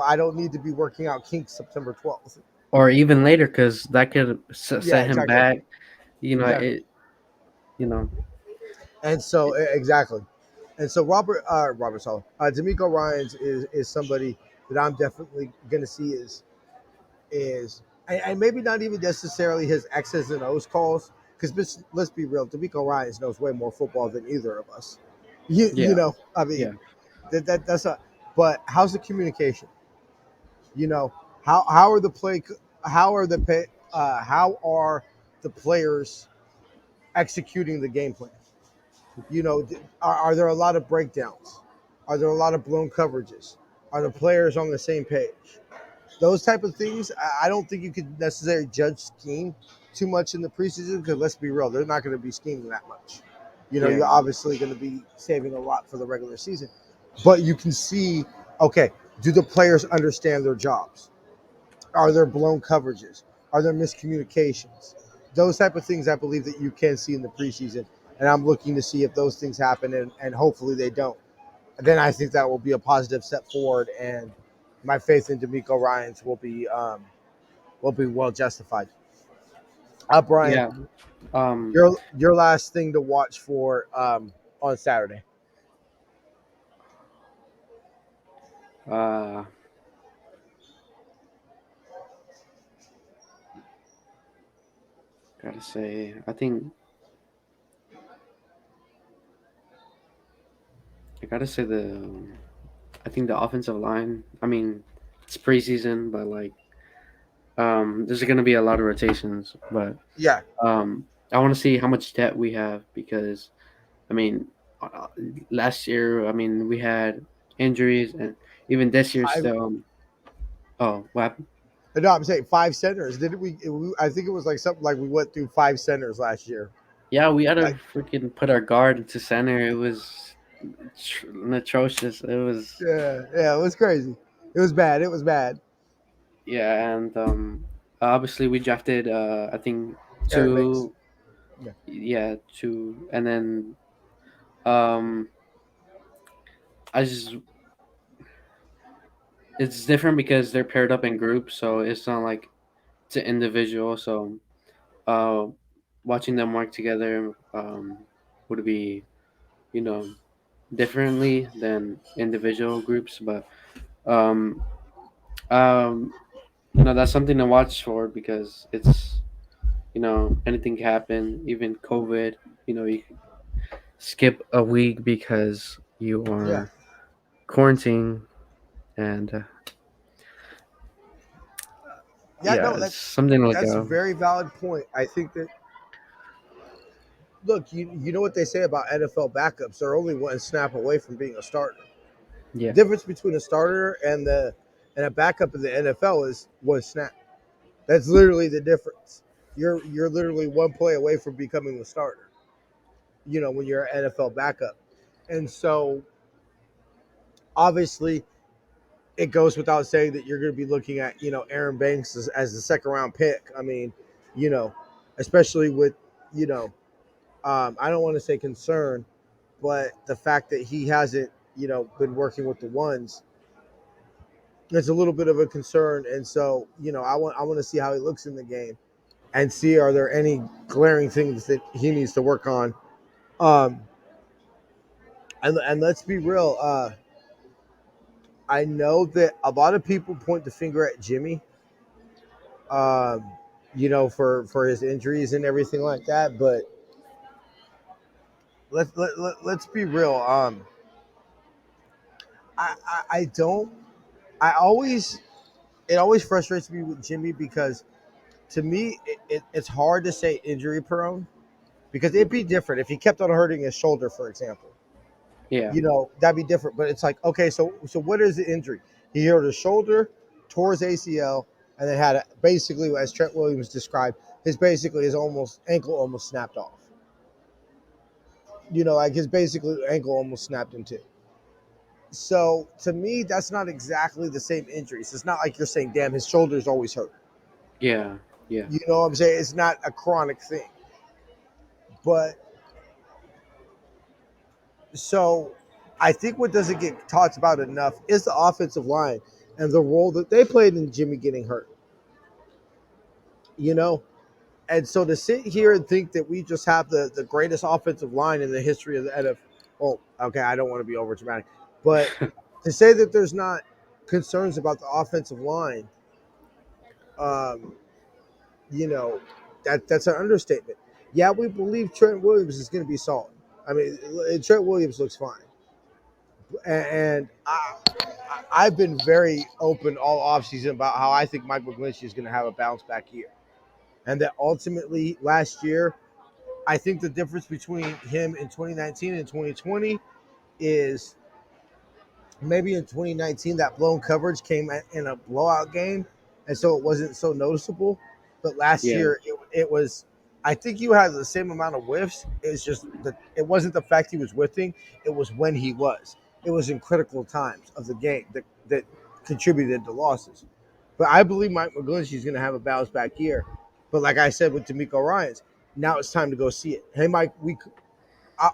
[SPEAKER 1] I don't need to be working out kinks September 12th.
[SPEAKER 3] or even later because that could
[SPEAKER 1] Yeah,
[SPEAKER 3] set him
[SPEAKER 1] exactly,
[SPEAKER 3] back. You know
[SPEAKER 1] exactly.
[SPEAKER 3] it. You know.
[SPEAKER 1] And so exactly, and so Robert Sala, D'Amico Ryan's is somebody that I'm definitely going to see and maybe not even necessarily his X's and O's calls, because let's be real, D'Amico Ryan knows way more football than either of us.
[SPEAKER 3] Yeah.
[SPEAKER 1] I mean
[SPEAKER 3] Yeah.
[SPEAKER 1] that's a. But how's the communication? You know, how are the play? How are the how are the players executing the game plan? Are there a lot of breakdowns? Are there a lot of blown coverages? Are the players on the same page? Those type of things, I don't think you could necessarily judge scheme too much in the preseason because let's be real, they're not going to be scheming that much. You're
[SPEAKER 3] Yeah.
[SPEAKER 1] obviously going to be saving a lot for the regular season, but you can see, okay, do the players understand their jobs? Are there blown coverages? Are there miscommunications? Those type of things I believe that you can see in the preseason, and I'm looking to see if those things happen, and hopefully they don't. Then I think that will be a positive step forward, and my faith in D'Amico Ryan's will be well justified. Brian,
[SPEAKER 3] Yeah. Um.
[SPEAKER 1] your last thing to watch for on Saturday.
[SPEAKER 3] Uh. Gotta say, I gotta say I think the offensive line. I mean, it's preseason, but like, there's gonna be a lot of rotations. But
[SPEAKER 1] Yeah,
[SPEAKER 3] I want to see how much depth we have because, I mean, uh, last year, I mean, we had injuries, and even this year
[SPEAKER 1] five.
[SPEAKER 3] still. Oh, what happened?
[SPEAKER 1] No, I'm saying five centers. Didn't we? I think it was like something like we went through five centers last year.
[SPEAKER 3] Yeah, we had to
[SPEAKER 1] Like,
[SPEAKER 3] freaking put our guard into center. It was atrocious. It was.
[SPEAKER 1] yeah, yeah, it was crazy. It was bad. It was bad.
[SPEAKER 3] Yeah, and obviously we drafted I think
[SPEAKER 1] Aaron Banks.
[SPEAKER 3] two,
[SPEAKER 1] Yeah.
[SPEAKER 3] yeah, two, and then um I just it's different because they're paired up in groups, so it's not like it's an individual. So uh, watching them work together would be, you know, differently than individual groups, but um um that's something to watch for because it's anything can happen, even COVID. You know, skip a week because you
[SPEAKER 1] Yeah,
[SPEAKER 3] are quarantining, and
[SPEAKER 1] yeah,
[SPEAKER 3] yeah,
[SPEAKER 1] no,
[SPEAKER 3] it's something like
[SPEAKER 1] that's a
[SPEAKER 3] a
[SPEAKER 1] very valid point. I think that look, you know what they say about NFL backups? They're only one snap away from being a starter. The
[SPEAKER 3] yeah,
[SPEAKER 1] difference between a starter and a backup in the NFL is one snap. That's literally the difference. You're literally one play away from becoming the starter. When you're an NFL backup, and so obviously it goes without saying that you're going to be looking at Aaron Banks as the second round pick. I mean, you know, especially with you know I don't want to say concern, but the fact that he hasn't been working with the ones, it's a little bit of a concern. And so I want to see how he looks in the game and see are there any glaring things that he needs to work on. Um, and let's be real. I know that a lot of people point the finger at Jimmy, um, for his injuries and everything like that. But let's be real. I don't. I always it always frustrates me with Jimmy because to me it's hard to say injury prone because it'd be different if he kept on hurting his shoulder, for example.
[SPEAKER 3] yeah,
[SPEAKER 1] That'd be different. But it's like, okay, so what is the injury? He hurt his shoulder, tore his ACL, and then had basically, as Trent Williams described, his almost ankle almost snapped off. Like his basically ankle almost snapped in two. So to me, that's not exactly the same injuries. It's not like you're saying, damn, his shoulder's always hurt.
[SPEAKER 3] yeah, yeah,
[SPEAKER 1] You know what I'm saying? It's not a chronic thing. But so I think what doesn't get talked about enough is the offensive line and the role that they played in Jimmy getting hurt. You know, and so to sit here and think that we just have the greatest offensive line in the history of the NFL. Well, okay, I don't want to be over dramatic, but to say that there's not concerns about the offensive line, um, you know, that's an understatement. Yeah, we believe Trent Williams is going to be solid. I mean, Trent Williams looks fine, and I've been very open all offseason about how I think Mike McGlinchey is going to have a bounce back year, and that ultimately last year, I think the difference between him in 2019 and 2020 is maybe in 2019 that blown coverage came in a blowout game, and so it wasn't so noticeable. But last
[SPEAKER 3] yeah,
[SPEAKER 1] year it was. I think you had the same amount of whiffs. It's just that it wasn't the fact he was whiffing; it was when he was. It was in critical times of the game that contributed to losses. But I believe Mike McGlinchey is going to have a bounce back year. But like I said with D'Amico Ryans, now it's time to go see it. Hey, Mike,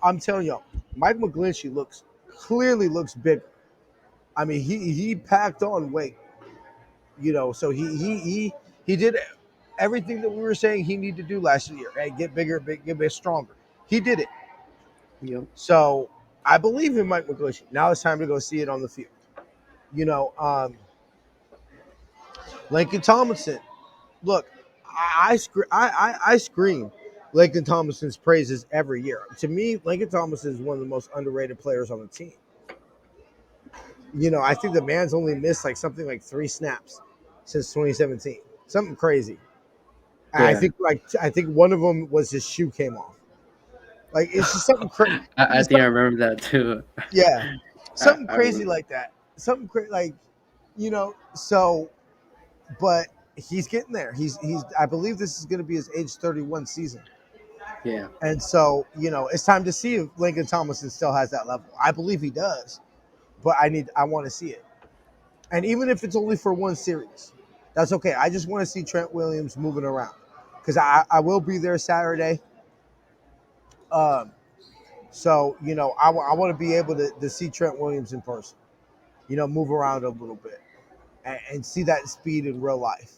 [SPEAKER 1] I'm telling y'all, Mike McGlinchey clearly looks bigger. I mean, he packed on weight, so he did everything that we were saying he needed to do last year. Hey, get bigger, get bit stronger. He did it.
[SPEAKER 3] yep,
[SPEAKER 1] So I believe in Mike McGlinchey. Now it's time to go see it on the field. You know, Lincoln Tomlinson. Look, I scream Lincoln Tomlinson's praises every year. To me, Lincoln Tomlinson is one of the most underrated players on the team. I think the man's only missed like something like 3 snaps since 2017. Something crazy.
[SPEAKER 3] yeah.
[SPEAKER 1] I think one of them was his shoe came off. Like it's just something crazy.
[SPEAKER 3] I think I remember that too.
[SPEAKER 1] Yeah, something
[SPEAKER 3] I
[SPEAKER 1] crazy
[SPEAKER 3] remember.
[SPEAKER 1] like that. Something like So, but he's getting there. He's. I believe this is going to be his age 31 season.
[SPEAKER 3] Yeah,
[SPEAKER 1] And so, it's time to see if Lincoln Tomlinson still has that level. I believe he does, but I want to see it. And even if it's only for one series, that's okay. I just want to see Trent Williams moving around because I will be there Saturday. Um, so, I want to be able to see Trent Williams in person, move around a little bit and see that speed in real life.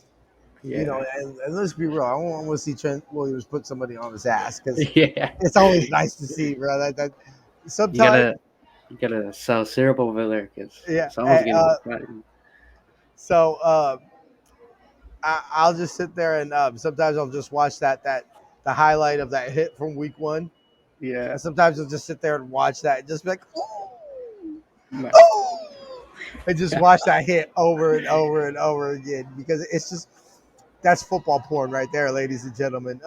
[SPEAKER 3] yeah,
[SPEAKER 1] And let's be real. I don't want to see Trent Williams put somebody on his ass because
[SPEAKER 3] yeah.
[SPEAKER 1] it's always nice to see, bro. That
[SPEAKER 3] You
[SPEAKER 1] sometimes,
[SPEAKER 3] gotta you gotta sell syrup over there because
[SPEAKER 1] yeah.
[SPEAKER 3] someone's gonna get frightened.
[SPEAKER 1] So I'll just sit there and sometimes I'll just watch the highlight of that hit from week one,
[SPEAKER 3] Yeah.
[SPEAKER 1] And sometimes you'll just sit there and watch that and just be like, oh,
[SPEAKER 3] My-
[SPEAKER 1] oh, and just watch that hit over and over and over again because it's just that's football porn right there, ladies and gentlemen.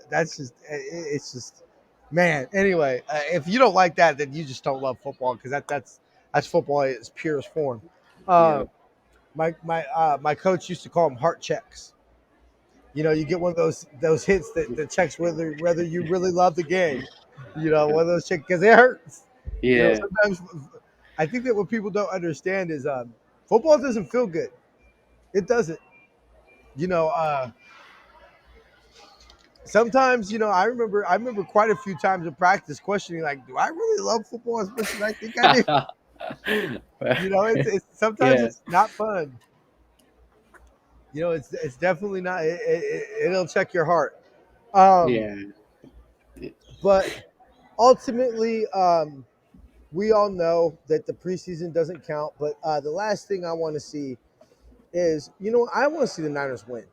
[SPEAKER 1] That's just it's just man. Anyway, if you don't like that, then you just don't love football because that's football in its purest form.
[SPEAKER 3] yeah.
[SPEAKER 1] Uh, my coach used to call them heart checks. You know, you get one of those hits that checks whether you really love the game. You know, one of those checks because it hurts. You know,
[SPEAKER 3] Yeah.
[SPEAKER 1] sometimes I think that what people don't understand is football doesn't feel good. It doesn't. You know, sometimes I remember quite a few times in practice questioning like, do I really love football as much as I think I do? You know, it's sometimes
[SPEAKER 3] Yeah.
[SPEAKER 1] it's not fun. You know, it's definitely not. It'll check your heart. Um,
[SPEAKER 3] Yeah.
[SPEAKER 1] but ultimately, we all know that the preseason doesn't count. But the last thing I want to see is, I want to see the Niners win.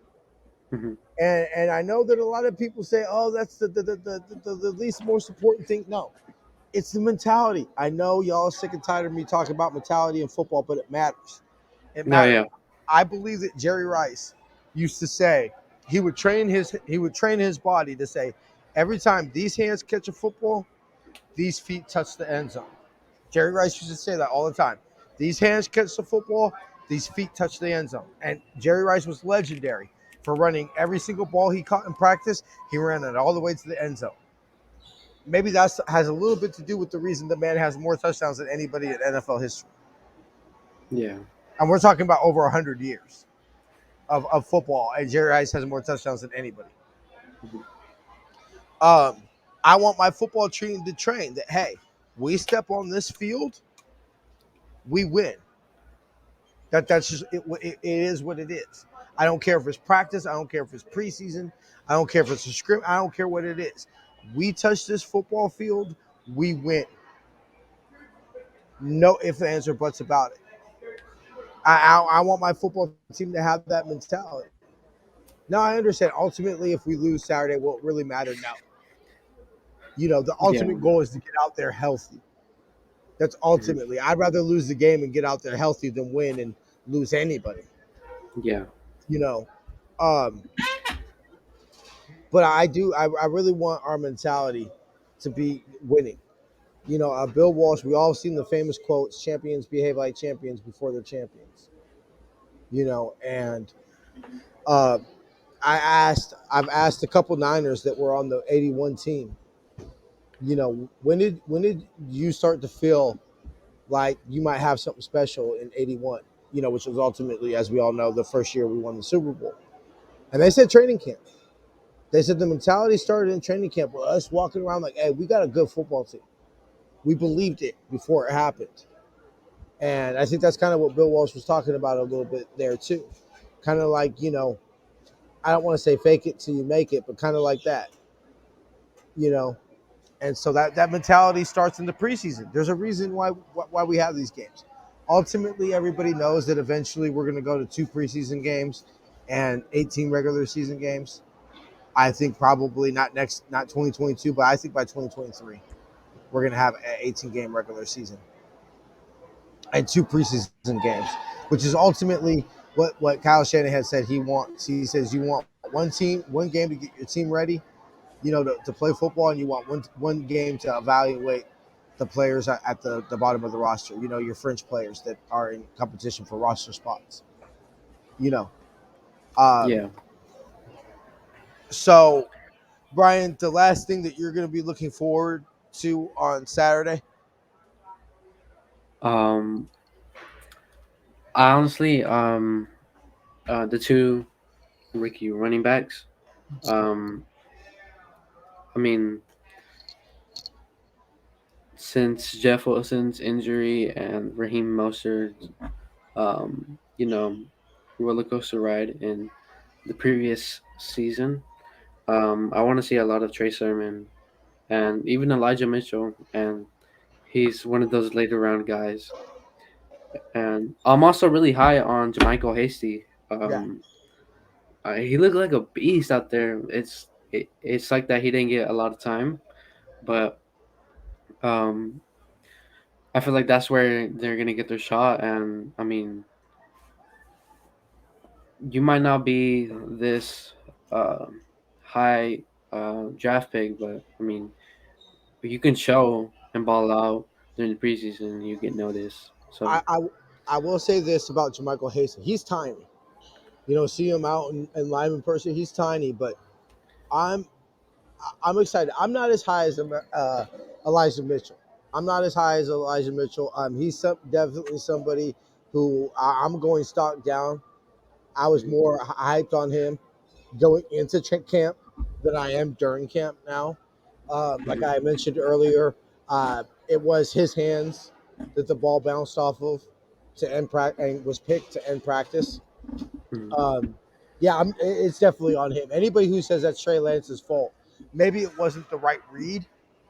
[SPEAKER 3] Mhm.
[SPEAKER 1] And I know that a lot of people say, oh, that's the least most important thing. No, it's the mentality. I know y'all are sick and tired of me talking about mentality in football, but it matters. It
[SPEAKER 3] No,
[SPEAKER 1] matters.
[SPEAKER 3] yeah.
[SPEAKER 1] I believe that Jerry Rice used to say he would train his body to say every time these hands catch a football, these feet touch the end zone. Jerry Rice used to say that all the time. These hands catch the football, these feet touch the end zone. And Jerry Rice was legendary for running every single ball he caught in practice. He ran it all the way to the end zone. Maybe that has a little bit to do with the reason the man has more touchdowns than anybody in NFL history.
[SPEAKER 3] Yeah.
[SPEAKER 1] And we're talking about over 100 years of football, and Jerry Rice has more touchdowns than anybody.
[SPEAKER 3] Mhm.
[SPEAKER 1] Um, I want my football team to train that, hey, we step on this field, we win. That's just it is what it is. I don't care if it's practice. I don't care if it's preseason. I don't care if it's a script. I don't care what it is. We touch this football field, we win. No ifs, ands, or buts about it. I want my football team to have that mentality. Now I understand. Ultimately, if we lose Saturday, will it really matter? No. The
[SPEAKER 3] Yeah.
[SPEAKER 1] ultimate goal is to get out there healthy. That's
[SPEAKER 3] Mhm.
[SPEAKER 1] ultimately. I'd rather lose the game and get out there healthy than win and lose anybody.
[SPEAKER 3] Yeah.
[SPEAKER 1] You know, um, but I do. I really want our mentality to be winning. Bill Walsh. We all seen the famous quotes: "Champions behave like champions before they're champions." And uh, I've asked a couple Niners that were on the '81 team. When did you start to feel like you might have something special in '81? Which was ultimately, as we all know, the first year we won the Super Bowl. And they said training camp. They said the mentality started in training camp with us walking around like, hey, we got a good football team. We believed it before it happened. And I think that's kind of what Bill Walsh was talking about a little bit there too. Kind of like, I don't want to say fake it till you make it, but kind of like that, you know. And so that mentality starts in the preseason. There's a reason why we have these games. Ultimately, everybody knows that eventually we're going to go to 2 preseason games and 18 regular season games. I think probably not 2022, but I think by 2023 we're going to have an 18 game regular season and 2 preseason games, which is ultimately what Kyle Shanahan said he wants. He says you want one game to get your team ready, to play football, and you want one game to evaluate the players at the bottom of the roster. Your fringe players that are in competition for roster spots. You know, um,
[SPEAKER 3] Yeah.
[SPEAKER 1] so Brian, the last thing that you're going to be looking forward to on Saturday.
[SPEAKER 3] Um. Honestly, the two Ricky running backs. Um. I mean, since Jeff Wilson's injury and Raheem Mostert, roller coaster ride in the previous season, I want to see a lot of Trey Sermon and even Elijah Mitchell, and he's one of those later round guys. And I'm also really high on Jermichael Hasty.
[SPEAKER 1] Yeah,
[SPEAKER 3] He looked like a beast out there. it's like that he didn't get a lot of time, but um, I feel like that's where they're gonna get their shot. And I mean, you might not be this uh, high draft pick, but I mean, if you can show and ball out during the preseason, you get noticed.
[SPEAKER 1] I,
[SPEAKER 3] So
[SPEAKER 1] I I will say this about Jermichael Hasty. He's tiny. You know, see him out in live in person. He's tiny, but I'm I'm excited. I'm not as high as Elijah Mitchell. I'm not as high as Elijah Mitchell. He's definitely somebody who I'm going stock down. I was more hyped on him going into camp than I am during camp now. Like
[SPEAKER 3] mhm,
[SPEAKER 1] I mentioned earlier, it was his hands that the ball bounced off of to end practice and was picked to end practice.
[SPEAKER 3] mhm.
[SPEAKER 1] Um, yeah, it's definitely on him. Anybody who says that's Trey Lance's fault, maybe it wasn't the right read.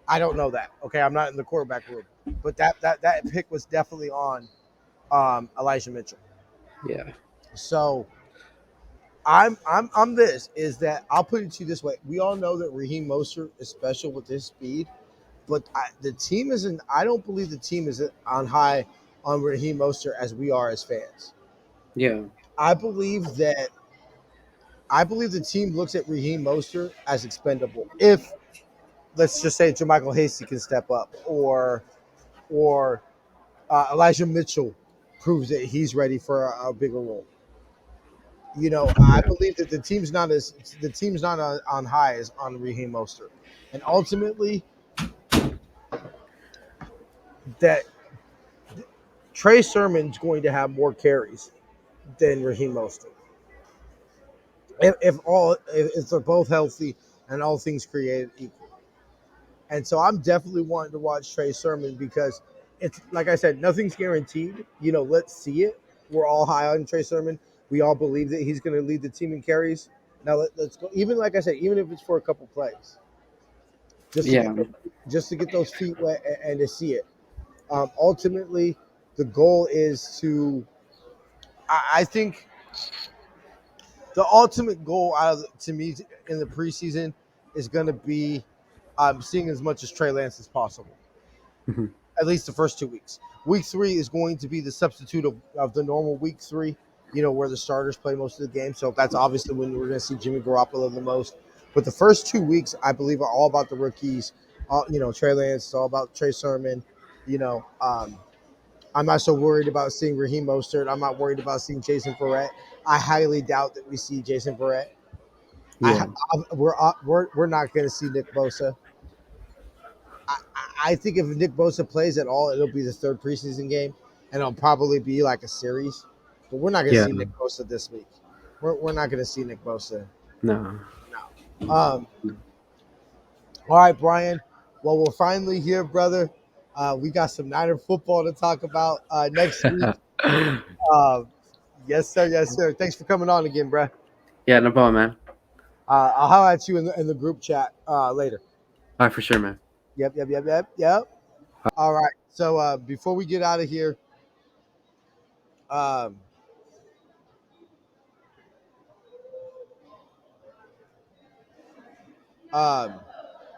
[SPEAKER 1] I don't know that. Okay, I'm not in the quarterback room, but that pick was definitely on Elijah Mitchell.
[SPEAKER 3] Yeah,
[SPEAKER 1] So I'm this is that I'll put it to you this way. We all know that Raheem Mostert is special with his speed, but the team isn't. I don't believe the team is on high on Raheem Mostert as we are as fans.
[SPEAKER 3] yeah,
[SPEAKER 1] I believe that I believe the team looks at Raheem Mostert as expendable. If let's just say Jermichael Hasty can step up, or Elijah Mitchell proves that he's ready for a bigger role. You know, I
[SPEAKER 3] yeah,
[SPEAKER 1] believe that the team's not on high as on Raheem Mostert, and ultimately that Trey Sermon's going to have more carries than Raheem Mostert. If they're both healthy and all things created equal. And so I'm definitely wanting to watch Trey Sermon because it's like I said, nothing's guaranteed. You know, let's see it. We're all high on Trey Sermon. We all believe that he's going to lead the team in carries. Now let's go. Even like I said, even if it's for a couple plays, just to
[SPEAKER 3] yeah,
[SPEAKER 1] get those feet wet and to see it. Ultimately, the goal is to. I think the ultimate goal to me in the preseason is going to be seeing as much as Trey Lance as possible.
[SPEAKER 3] mhm,
[SPEAKER 1] At least the first 2 weeks. Week 3 is going to be the substitute of the normal week 3, you know, where the starters play most of the game. So that's obviously when we're going to see Jimmy Garoppolo the most. But the first 2 weeks, I believe, are all about the rookies. You know, Trey Lance, it's all about Trey Sermon. You know, I'm not so worried about seeing Raheem Mostert. I'm not worried about seeing Jason Verrett. I highly doubt that we see Jason Verrett.
[SPEAKER 3] yeah,
[SPEAKER 1] We're not going to see Nick Bosa. I think if Nick Bosa plays at all, it'll be the third preseason game, and it'll probably be like a series. But we're not going to
[SPEAKER 3] yeah.
[SPEAKER 1] see Nick Bosa this week. We're not going to see Nick Bosa.
[SPEAKER 3] No,
[SPEAKER 1] No. All right, Brian. Well, we're finally here, brother. We got some Niner football to talk about next week. Uh, yes, sir. Yes, sir. Thanks for coming on again, bro.
[SPEAKER 3] yeah, no problem, man.
[SPEAKER 1] I'll holler at you in the group chat later.
[SPEAKER 3] All right, for sure, man.
[SPEAKER 1] Yep, yep, yep, yep, yep. All right. So before we get out of here, um, um,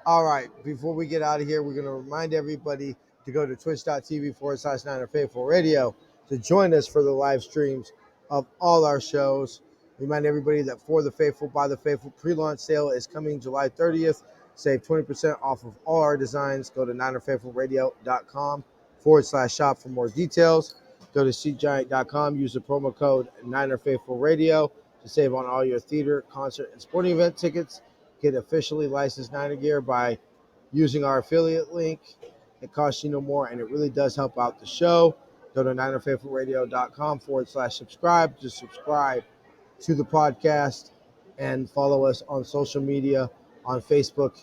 [SPEAKER 1] all right. Before we get out of here, we're going to remind everybody to go to twitch.tv/Niner Faithful Radio to join us for the live streams of all our shows. Remind everybody that For the Faithful, By the Faithful pre-launch sale is coming July 30th. Save 20% off of all our designs. Go to NinerFaithfulRadio.com/shop for more details. Go to SeatGiant.com. Use the promo code NinerFaithfulRadio to save on all your theater, concert, and sporting event tickets. Get officially licensed Niner gear by using our affiliate link. It costs you no more, and it really does help out the show. Go to NinerFaithfulRadio.com/subscribe to subscribe to the podcast and follow us on social media on Facebook,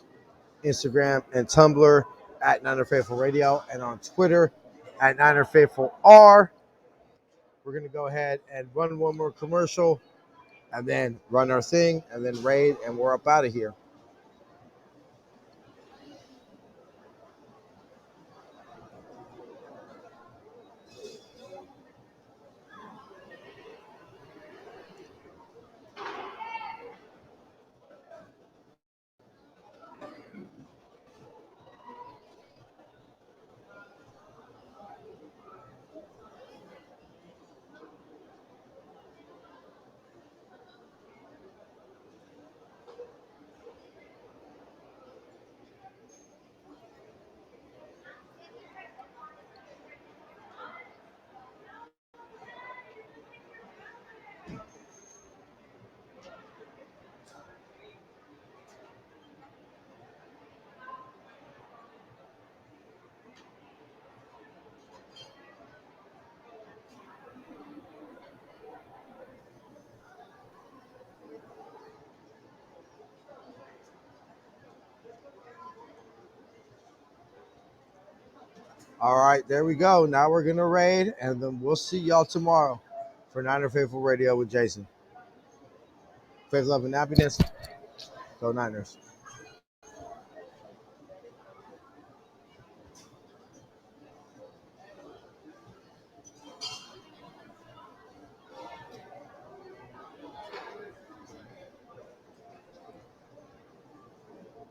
[SPEAKER 1] Instagram, and Tumblr at Niner Faithful Radio, and on Twitter at Niner Faithful R. We're going to go ahead and run one more commercial and then run our thing and then raid, and we're up out of here. All right, there we go. Now we're gonna raid, and then we'll see y'all tomorrow for Niner Faithful Radio with Jason. Faith, love, and happiness. Go Niners.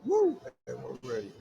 [SPEAKER 1] Woo! And we're ready.